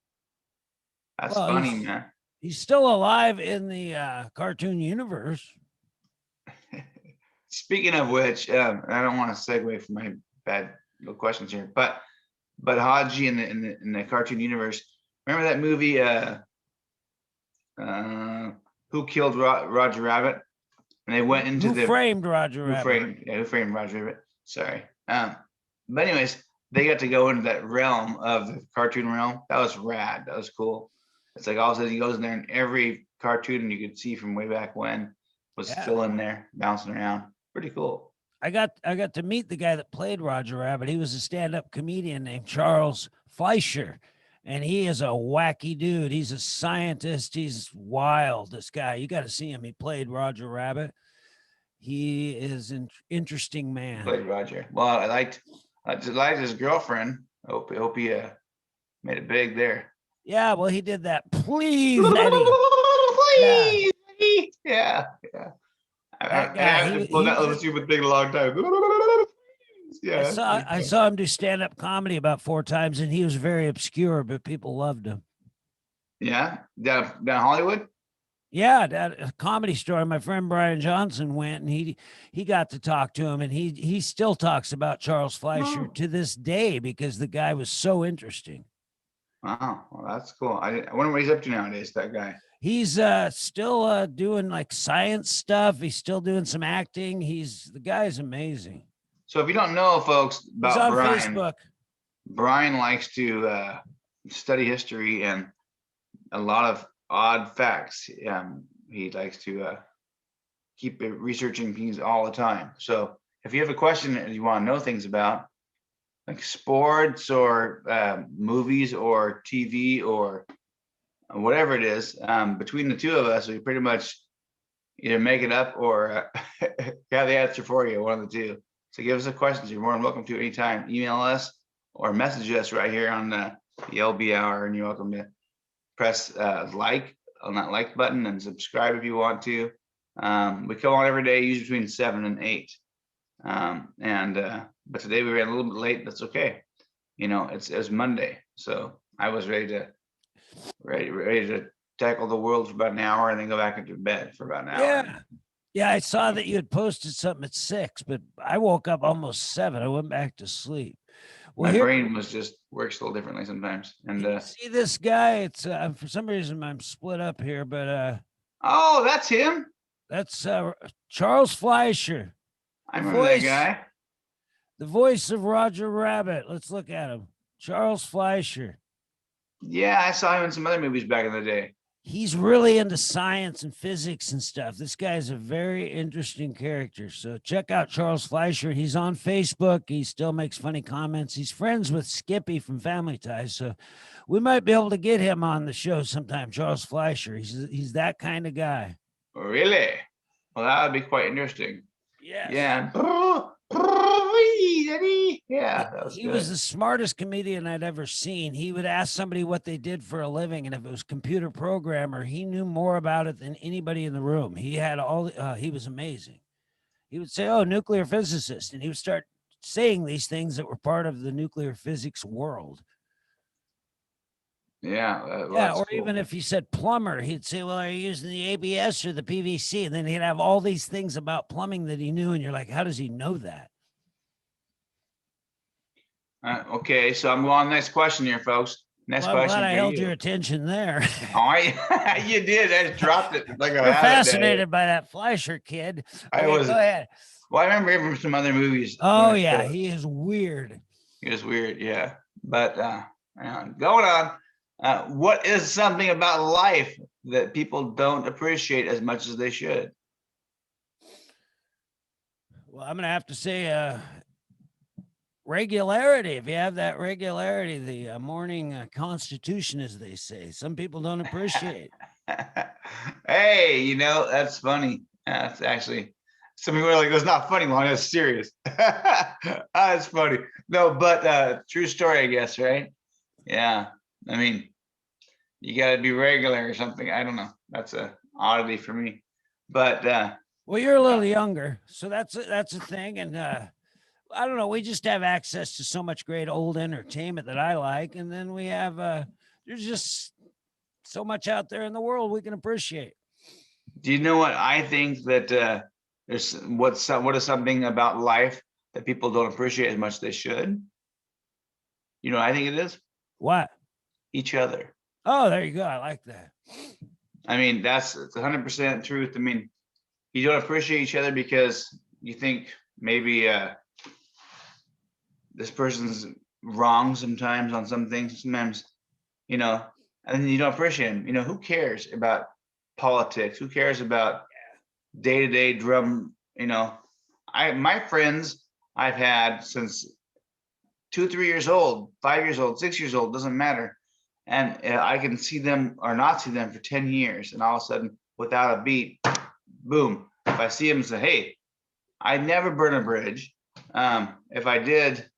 That's funny, man. He's still alive in the cartoon universe. Speaking of which, I don't want to segue from my bad little questions here, but Haji in the cartoon universe. Remember that movie? Who Killed Roger Rabbit? And they went into Who Framed Roger Rabbit? Who Framed Roger Rabbit? Sorry. But anyways, they got to go into that realm of the cartoon realm. That was rad. That was cool. It's like all of a sudden he goes in there, and every cartoon you could see from way back when was still in there, bouncing around. Pretty cool. I got to meet the guy that played Roger Rabbit. He was a stand-up comedian named Charles Fleischer, and he is a wacky dude. He's a scientist. He's wild. This guy, you got to see him. He played Roger Rabbit. He is an interesting man. Played Roger. Well, I liked his girlfriend. Hope he made it big there. Yeah, well, he did that. Please, Eddie. Please, Eddie. Yeah. I haven't pulled that little stupid thing in a long time. Yeah. I saw him do stand-up comedy about 4 times, and he was very obscure, but people loved him. Yeah, down Hollywood. Yeah, a Comedy Store. My friend Brian Johnson went, and he got to talk to him, and he still talks about Charles Fleischer to this day because the guy was so interesting. Wow, well, that's cool. I wonder what he's up to nowadays, that guy. He's still doing like science stuff. He's still doing some acting. The guy's amazing. So if you don't know, folks, about He's on Brian, Facebook. Brian likes to study history and a lot of odd facts. He likes to keep researching things all the time. So if you have a question that you want to know things about, like sports or movies or TV or whatever it is, between the two of us, we pretty much either make it up or have the answer for you, one of the two. So give us a question. You're more than welcome to anytime. Email us or message us right here on the LB Hour, and you're welcome to press like on that like button and subscribe if you want to. We come on every day, usually between 7 and 8. But today we ran a little bit late. That's okay. It's Monday, so I was ready to tackle the world for about an hour and then go back into bed for about an hour. Yeah, I saw that you had posted something at 6, but I woke up almost 7. I went back to sleep. Well, my brain works a little differently sometimes. And see this guy? It's for some reason I'm split up here, but oh, that's him. That's Charles Fleischer. I remember that guy. The voice of Roger Rabbit. Let's look at him. Charles Fleischer. Yeah, I saw him in some other movies back in the day. He's really into science and physics and stuff. This guy is a very interesting character. So check out Charles Fleischer. He's on Facebook. He still makes funny comments. He's friends with Skippy from Family Ties. So we might be able to get him on the show sometime. Charles Fleischer. He's that kind of guy. Really? Well, that would be quite interesting. Yes. Yeah. Yeah, he was the smartest comedian I'd ever seen. He would ask somebody what they did for a living, and if it was computer programmer, he knew more about it than anybody in the room. He had he was amazing. He would say, "Oh, nuclear physicist," and he would start saying these things that were part of the nuclear physics world. Yeah, or cool. Even if he said plumber, he'd say, "Well, are you using the ABS or the PVC?" And then he'd have all these things about plumbing that he knew, and you're like, "How does he know that?" Okay, so I'm going on the next question here, folks. Next Well, I'm glad question I for held you. your attention there. All right, you did. I just dropped it like a You're habit. fascinated by that Fleischer kid. I Okay, was. go ahead. Well, I remember him from some other movies. Oh yeah, he is weird. He was weird, yeah. But going on, what is something about life that people don't appreciate as much as they should? Well, I'm gonna have to say regularity. If you have that regularity, the morning constitution, as they say, some people don't appreciate. Hey, that's funny. That's actually, some people are like, that's not funny, Long. That's serious. That's funny. No, but true story, I guess, right? Yeah. I mean, you got to be regular or something. I don't know. That's a oddity for me. But well, you're a little younger, so that's a thing. And I don't know. We just have access to so much great old entertainment that I like, and then we have there's just so much out there in the world we can appreciate. do you know what I think that what is something about life that people don't appreciate as much as they should? You know what I think it is? What? Each other. Oh, there you go. I like that. I mean, it's 100% truth. I mean, you don't appreciate each other because you think maybe this person's wrong sometimes on some things. Sometimes, and then you don't appreciate him. Who cares about politics? Who cares about day-to-day drum? My friends I've had since 2, 3 years old, 5 years old, 6 years old, doesn't matter. And I can see them or not see them for 10 years. And all of a sudden, without a beat, boom. If I see them and say, hey, I never burn a bridge. If I did,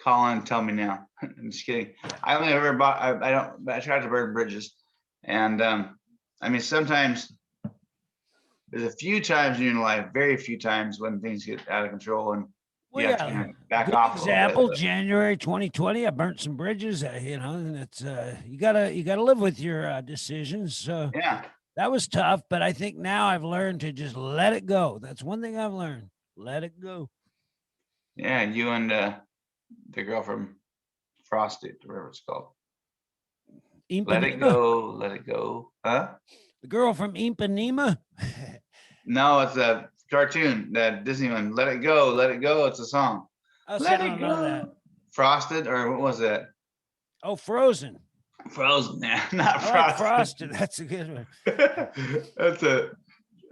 call in and tell me now. I'm just kidding. I only ever bought, I tried to burn bridges. And I mean, sometimes there's a few times in your life, very few times when things get out of control and you have to kind of back Good off example, a little bit. January 2020, I burnt some bridges, and it's you gotta live with your decisions. So Yeah. that was tough, but I think now I've learned to just let it go. That's one thing I've learned. Let it go. Yeah. You and the girl from Frosted, whatever it's called. Let it Impanema? go. Let it go. Huh? The girl from Impanema? No, it's a cartoon, that Disney one. Let it go. Let it go. It's a song. Oh, see, Let I it don't know that. go. Frosted, or what was that? Oh, Frozen. Frozen. Yeah, not I like Frosted. Frosted. That's a good one.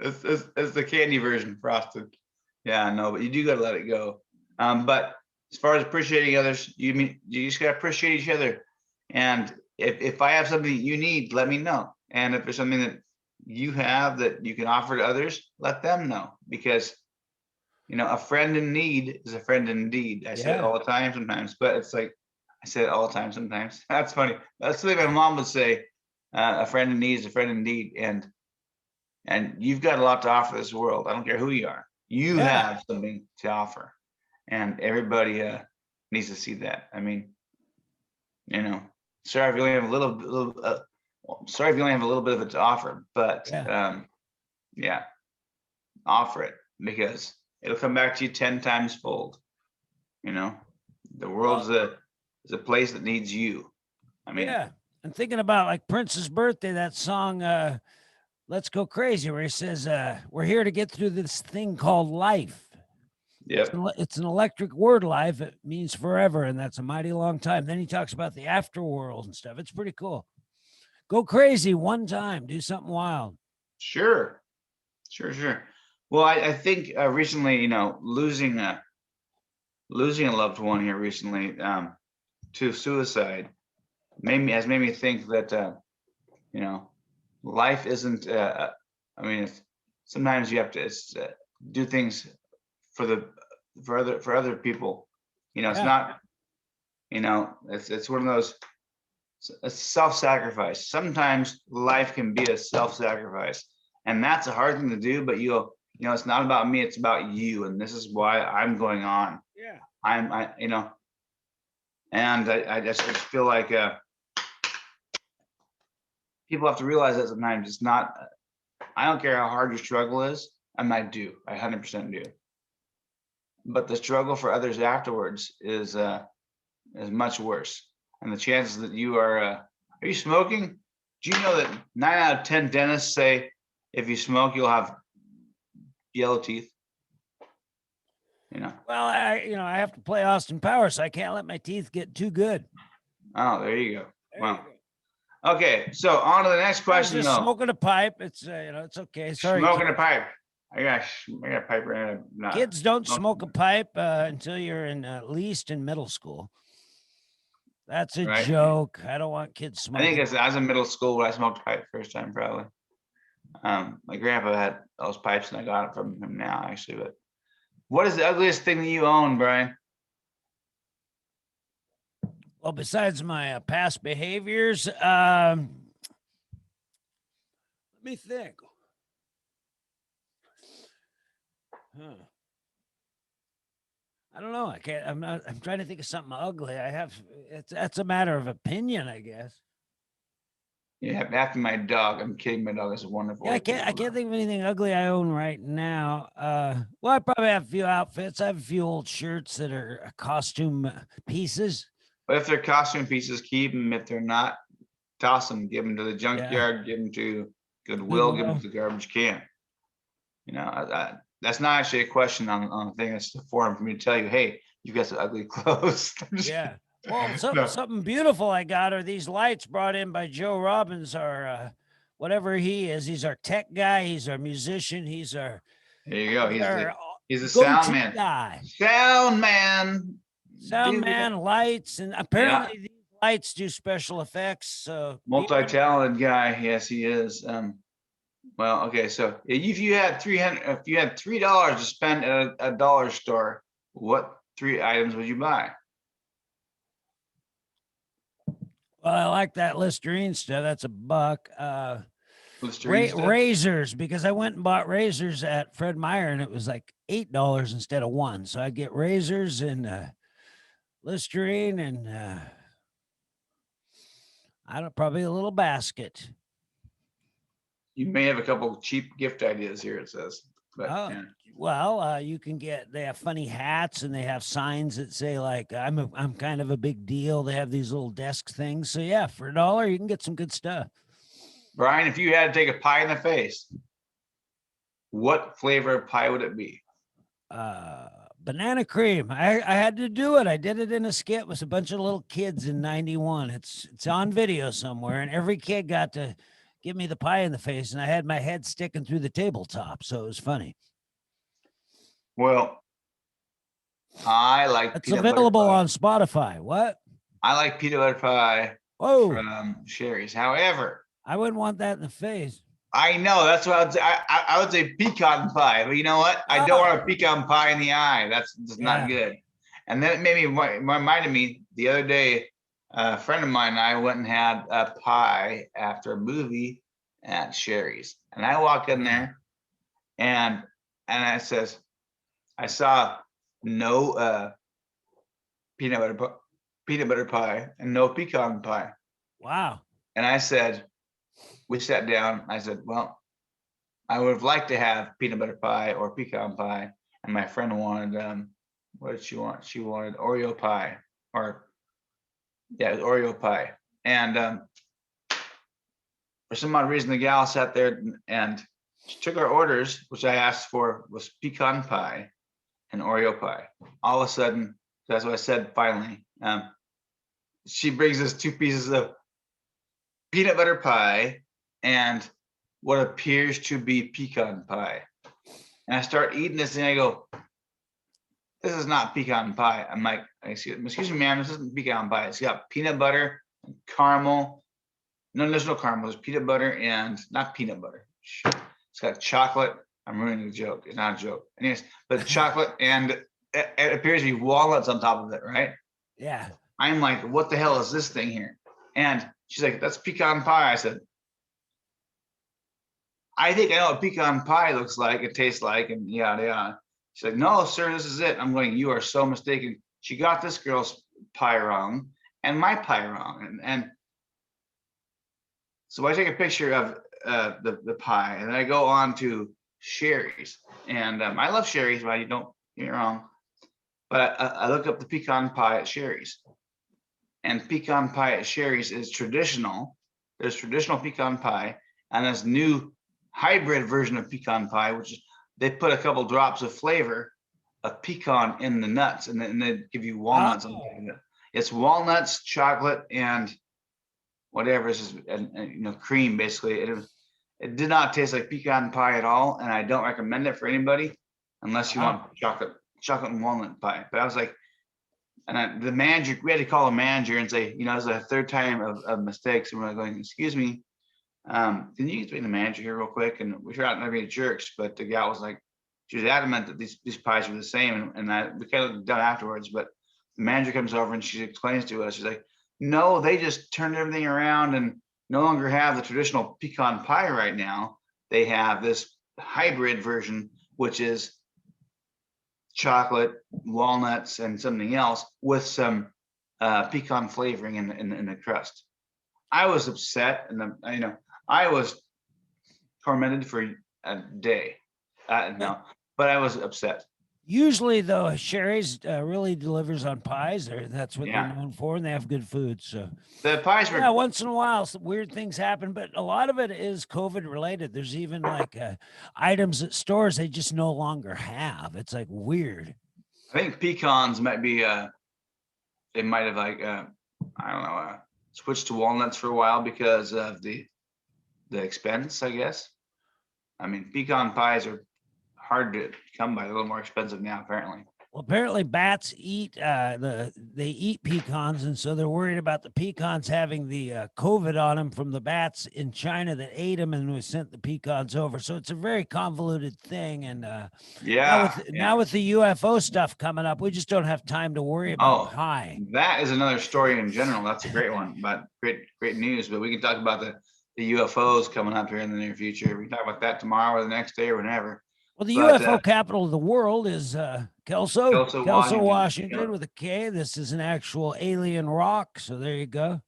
It's the candy version, Frosted. Yeah, no, but you do gotta let it go. But as far as appreciating others, you just gotta appreciate each other. And if I have something that you need, let me know. And if there's something that you have that you can offer to others, let them know. Because a friend in need is a friend indeed. I say it Yeah. all the time sometimes, but it's like I say it all the time sometimes. That's funny. That's the way my mom would say. A friend in need is a friend indeed. And you've got a lot to offer this world. I don't care who you are. You Yeah. have something to offer, and everybody needs to see that. I mean, sorry if you only have a sorry if you only have a little bit of it to offer, but yeah, offer it, because it'll come back to you 10 times fold. The world is a place that needs you. I mean, yeah. And thinking about like Prince's birthday, that song, Let's Go Crazy, where he says, we're here to get through this thing called life. yep. It's an electric word, life. It means forever, and that's a mighty long time. Then he talks about the afterworld and stuff. It's pretty cool. Go crazy one time. Do something wild. Sure. Well, I think recently, losing a loved one here recently to suicide has made me think that life isn't. I mean, sometimes you have to do things for other people. It's not. It's one of those. It's self-sacrifice. Sometimes life can be a self-sacrifice, and that's a hard thing to do. But it's not about me. It's about you, and this is why I'm going on. Yeah. And I just feel like people have to realize that sometimes it's not. I don't care how hard your struggle is, and I 100% do. But the struggle for others afterwards is much worse. and the chances that you are you smoking? Do you know that 9 out of 10 dentists say if you smoke, you'll have yellow teeth? You know. Well, I have to play Austin Powers, so I can't let my teeth get too good. Oh, there you go. There Wow. you go. Okay, so on to the next I was question. just Though. smoking a pipe. It's it's okay. Sorry, Smoking a kids. pipe. I got a pipe right now. Kids don't smoke a pipe until you're at least in middle school. That's a Right. joke. I don't want kids I smoking. think it's I was in middle school when I smoked a pipe first time, probably. My grandpa had those pipes, and I got it from him now, actually. But what is the ugliest thing that you own, Brian? Well, besides my past behaviors, let me think. Huh. I don't know. I can't. I'm trying to think of something ugly. That's a matter of opinion, I guess. Yeah, after my dog. I'm kidding. My dog is a wonderful. Yeah, I can't think of anything ugly I own right now. Well, I probably have a few outfits. I have a few old shirts that are costume pieces. But if they're costume pieces, keep them. If they're not, toss them. Give them to the junkyard. Give them to Goodwill. Give them to the garbage can. You know, that's not actually a question on the thing. It's the forum for me to tell you, hey, you got some ugly clothes. Yeah. Well, No. something beautiful I got are these lights brought in by Joe Robbins, our whatever he is. He's our tech guy. He's our musician. He's our There you go. He's a go-to sound man. guy. Sound man. Sound man, lights, and apparently these lights do special effects. So Multi-talented guy. Yes, he is. Well, okay. So if you had $3 to spend at a dollar store, what 3 items would you buy? Well, I like that Listerine stuff. That's $1. Listerine stuff? Razors, because I went and bought razors at Fred Meyer, and it was like $8 instead of $1. So I get razors and Listerine, and I don't probably a little basket. You may have a couple cheap gift ideas here. It says, but yeah. Well, you can they have funny hats, and they have signs that say like I'm kind of a big deal. They have these little desk things. So yeah, for $1 you can get some good stuff. Brian, if you had to take a pie in the face, what flavor of pie would it be? Banana cream. I had to do it. I did it in a skit with a bunch of little kids in '91. It's on video somewhere, and every kid got to give me the pie in the face, and I had my head sticking through the tabletop, so it was funny. Well, I like it's available on Spotify. What? I like peanut butter pie from Sherry's. However, I wouldn't want that in the face. I know. That's what I would say. I would say pecan pie, but you know what? I don't want a pecan pie in the eye. That's just not good. And then it made me reminded me the other day, a friend of mine and I went and had a pie after a movie at Sherry's. And I walk in there and I says, I saw no peanut butter pie and no pecan pie. Wow. And I said, we sat down. I said, well, I would have liked to have peanut butter pie or pecan pie. And my friend wanted, what did she want? She wanted Oreo pie Oreo pie. And for some odd reason, the gal sat there and she took our orders, which I asked for was pecan pie and Oreo pie. All of a sudden, that's what I said finally. She brings us 2 pieces of peanut butter pie and what appears to be pecan pie. And I start eating this and I go, this is not pecan pie. I'm like, excuse me, ma'am, this isn't pecan pie. It's got peanut butter and caramel. No, there's no caramel. There's peanut butter and not peanut butter. It's got chocolate. I'm ruining the joke. It's not a joke. Anyways, but chocolate and it appears to be walnuts on top of it, right? Yeah. I'm like, what the hell is this thing here? And she's like, that's pecan pie. I said, I think I know what pecan pie looks like, it tastes like, and yada, yada. She's like, no, sir, this is it. I'm going, you are so mistaken. She got this girl's pie wrong and my pie wrong. And so I take a picture of the pie and then I go on to Sherry's. And I love Sherry's, but you don't get me wrong. But I look up the pecan pie at Sherry's. And pecan pie at Sherry's is traditional. There's traditional pecan pie, and this new hybrid version of pecan pie, which is they put a couple drops of flavor of pecan in the nuts, and then they give you walnuts. Oh. It's walnuts, chocolate, and whatever is, and cream basically. It did not taste like pecan pie at all, and I don't recommend it for anybody unless you want chocolate and walnut pie. But I was like, and the manager, we had to call the manager and say, it was a third time of mistakes, and we're going, excuse me, can you explain the manager here real quick? And we tried not to be jerks, but the gal was like, she was adamant that these pies were the same, and we kind of done afterwards. But the manager comes over and she explains to us, she's like, no, they just turned everything around and no longer have the traditional pecan pie right now. They have this hybrid version, which is chocolate, walnuts, and something else with some pecan flavoring in the crust. I was upset, and I was tormented for a day. No, but I was upset. Usually, though, Sherry's really delivers on pies. That's what they're known for, and they have good food. So the pies were once in a while, some weird things happen, but a lot of it is COVID related. There's even like items at stores they just no longer have. It's like weird. I think pecans might be they might have like I don't know switched to walnuts for a while because of the expense, I guess. I mean, pecan pies are hard to come by. They're a little more expensive now, apparently. Well, apparently bats eat they eat pecans, and so they're worried about the pecans having the COVID on them from the bats in China that ate them and was sent the pecans over. So it's a very convoluted thing. And now with the UFO stuff coming up, we just don't have time to worry about pie. That is another story in general. That's a great one, but great news. But we can talk about the UFOs coming up here in the near future. We can talk about that tomorrow or the next day or whenever. Well, the UFO capital of the world is Kelso, Washington with a K. This is an actual alien rock. So there you go.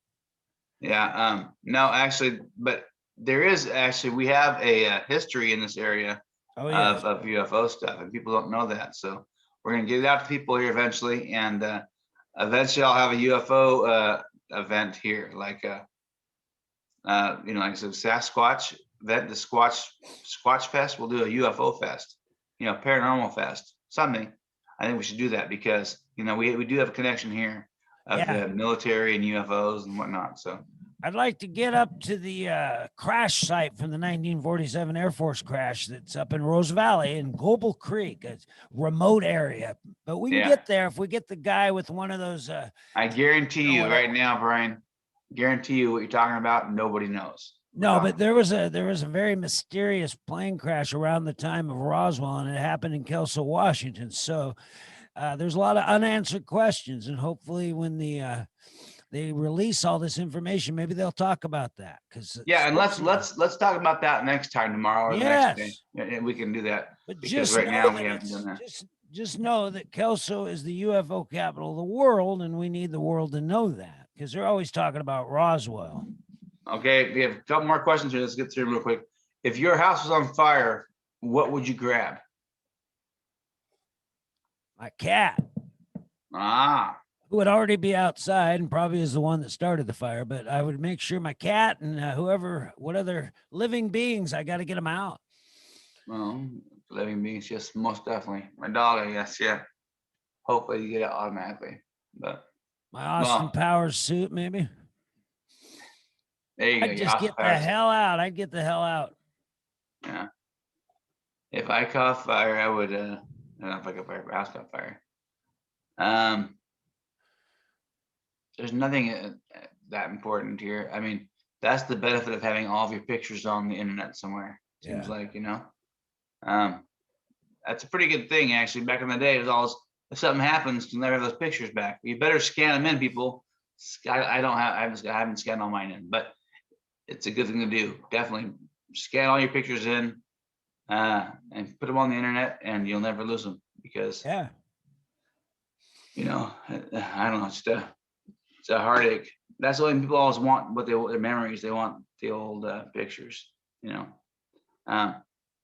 Yeah. No, actually, but there is actually, we have a history in this area of UFO stuff, and people don't know that. So we're going to get it out to people here eventually. And eventually I'll have a UFO event here, like, like I said, Sasquatch. The Squatch Fest, we'll do a UFO fest, paranormal fest, something. I think we should do that because we do have a connection here of the military and UFOs and whatnot. So I'd like to get up to the crash site from the 1947 Air Force crash that's up in Rose Valley in Global Creek, a remote area. But we can get there if we get the guy with one of those. I guarantee you right now, Brian, guarantee you what you're talking about, nobody knows. No, but there was a very mysterious plane crash around the time of Roswell, and it happened in Kelso, Washington. So there's a lot of unanswered questions, and hopefully when they release all this information, maybe they'll talk about that. And let's talk about that next time tomorrow or the next day. Yeah, we can do that. But because right now we haven't done that. Just know that Kelso is the UFO capital of the world, and we need the world to know that because they're always talking about Roswell. Okay, we have a couple more questions here. Let's get through them real quick. If your house was on fire, what would you grab? My cat. Who would already be outside and probably is the one that started the fire, but I would make sure my cat and what other living beings, I got to get them out. Well, living beings, yes, most definitely. My dog, I guess, yeah. Hopefully you get it automatically. But my Austin Powers suit, maybe. There you go. I'd just get the hell out. I'd get the hell out. Yeah. If I caught fire, I would. I don't know if I caught fire. If I house caught fire. There's nothing that important here. I mean, that's the benefit of having all of your pictures on the internet somewhere. Seems like that's a pretty good thing actually. Back in the day, it was always if something happens, you'll never have those pictures back. You better scan them in, people. I haven't scanned all mine in, but it's a good thing to do. Definitely scan all your pictures in and put them on the internet, and you'll never lose them because I don't know, it's a heartache. That's the only people always want. Their memories. They want the old pictures.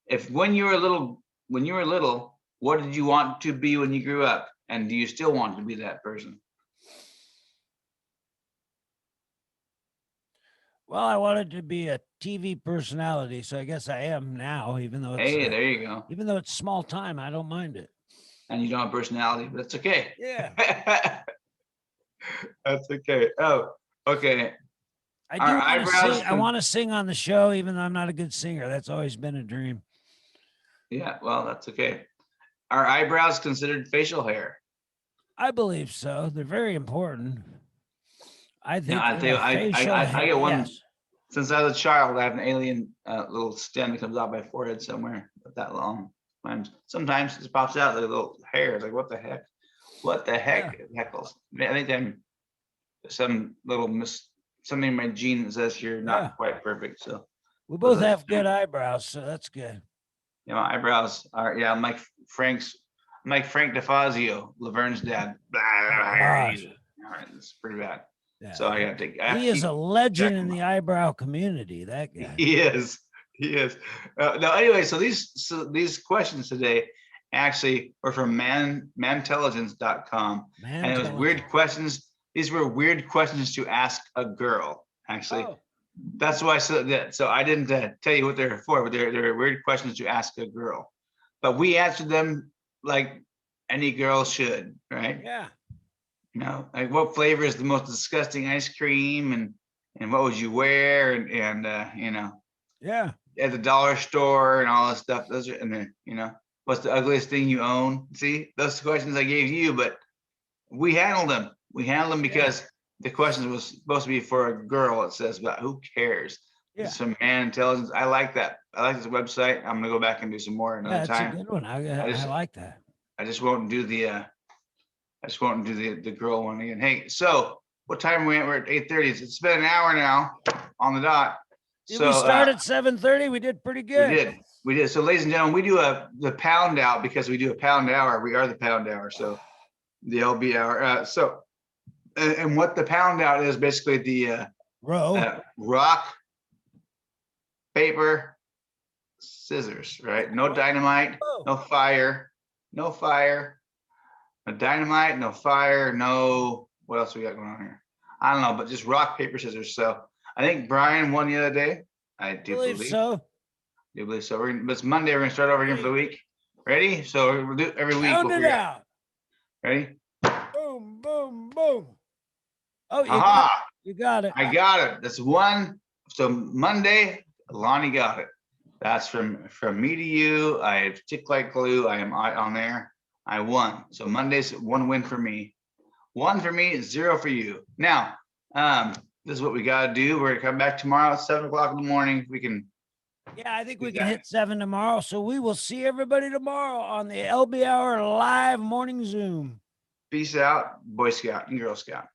If when you were little, what did you want to be when you grew up, and do you still want to be that person? Well, I wanted to be a TV personality, so I guess I am now, even though it's Hey, there you go. even though it's small time, I don't mind it. And you don't have personality, but that's okay. Yeah. That's okay. Oh, okay. I Our do want to eyebrows sing. I can- want to sing on the show, even though I'm not a good singer. That's always been a dream. Yeah, well, that's okay. Are eyebrows considered facial hair? I believe so. They're very important. I No, think I they're tell you, a facial I hair. get one Yes. since I was a child. I have an alien little stem that comes out my forehead somewhere, but that long. Sometimes it just pops out like a little hair. It's like, what the heck? What the heck? Heckles. I think I'm some little something in my gene that says you're not Yeah. quite perfect. So We those both are- have good eyebrows, so that's good. yeah, my eyebrows are Mike Frank DeFazio, Laverne's dad. Blah, gosh. all right, it's pretty bad. Yeah. So I gotta take. I have He to is keep a legend checking in them. the eyebrow community. That guy. He is. He is. No, anyway, so these questions today actually were from mantelligence.com. Man, And it was weird questions. These were weird questions to ask a girl, actually. Oh, That's why I said that. So I didn't tell you what they're for, but they're weird questions to ask a girl. But we answered them like any girl should, right? yeah. You know, like what flavor is the most disgusting ice cream, and what would you wear, and you know, Yeah. at the dollar store and all this stuff. Those are, and then you know, what's the ugliest thing you own? See, those questions I gave you, but we handled them. We handled them because the question was supposed to be for a girl. It says, but who cares? Yeah. It's from Man Intelligence. I like that. I like this website. I'm gonna go back and do some more another That's a time. good one. I like that. I just won't do the the girl one again. Hey, so what time are we at? We're at 8:30. It's been an hour now on the dot. Did So we start at 7:30? We did pretty good. we did. So ladies and gentlemen, we do the pound out because we do a pound hour. We are the pound hour. So the LB hour. And what the pound out is basically the rock, paper, scissors, right? No dynamite, no fire, no dynamite, no fire, no, what else we got going on here? I don't know, but just rock, paper, scissors. So I think Brian won the other day. I do believe so. Do believe so. It's Monday. We're gonna start over again for the week. Ready? So we'll do it every week. Pound it out. Ready? Boom, boom, boom. Oh, you got it. I got it. That's one. So Monday, Lonnie got it. That's from me to you. I stick like glue. I am on there. I won. So Monday's one win for me. 1 for me, 0 for you. Now, this is what we gotta do. We're gonna come back tomorrow at 7:00 in the morning. We can. Yeah, I think we can hit 7 tomorrow. So we will see everybody tomorrow on the LB Hour live morning Zoom. Peace out, Boy Scout and Girl Scout.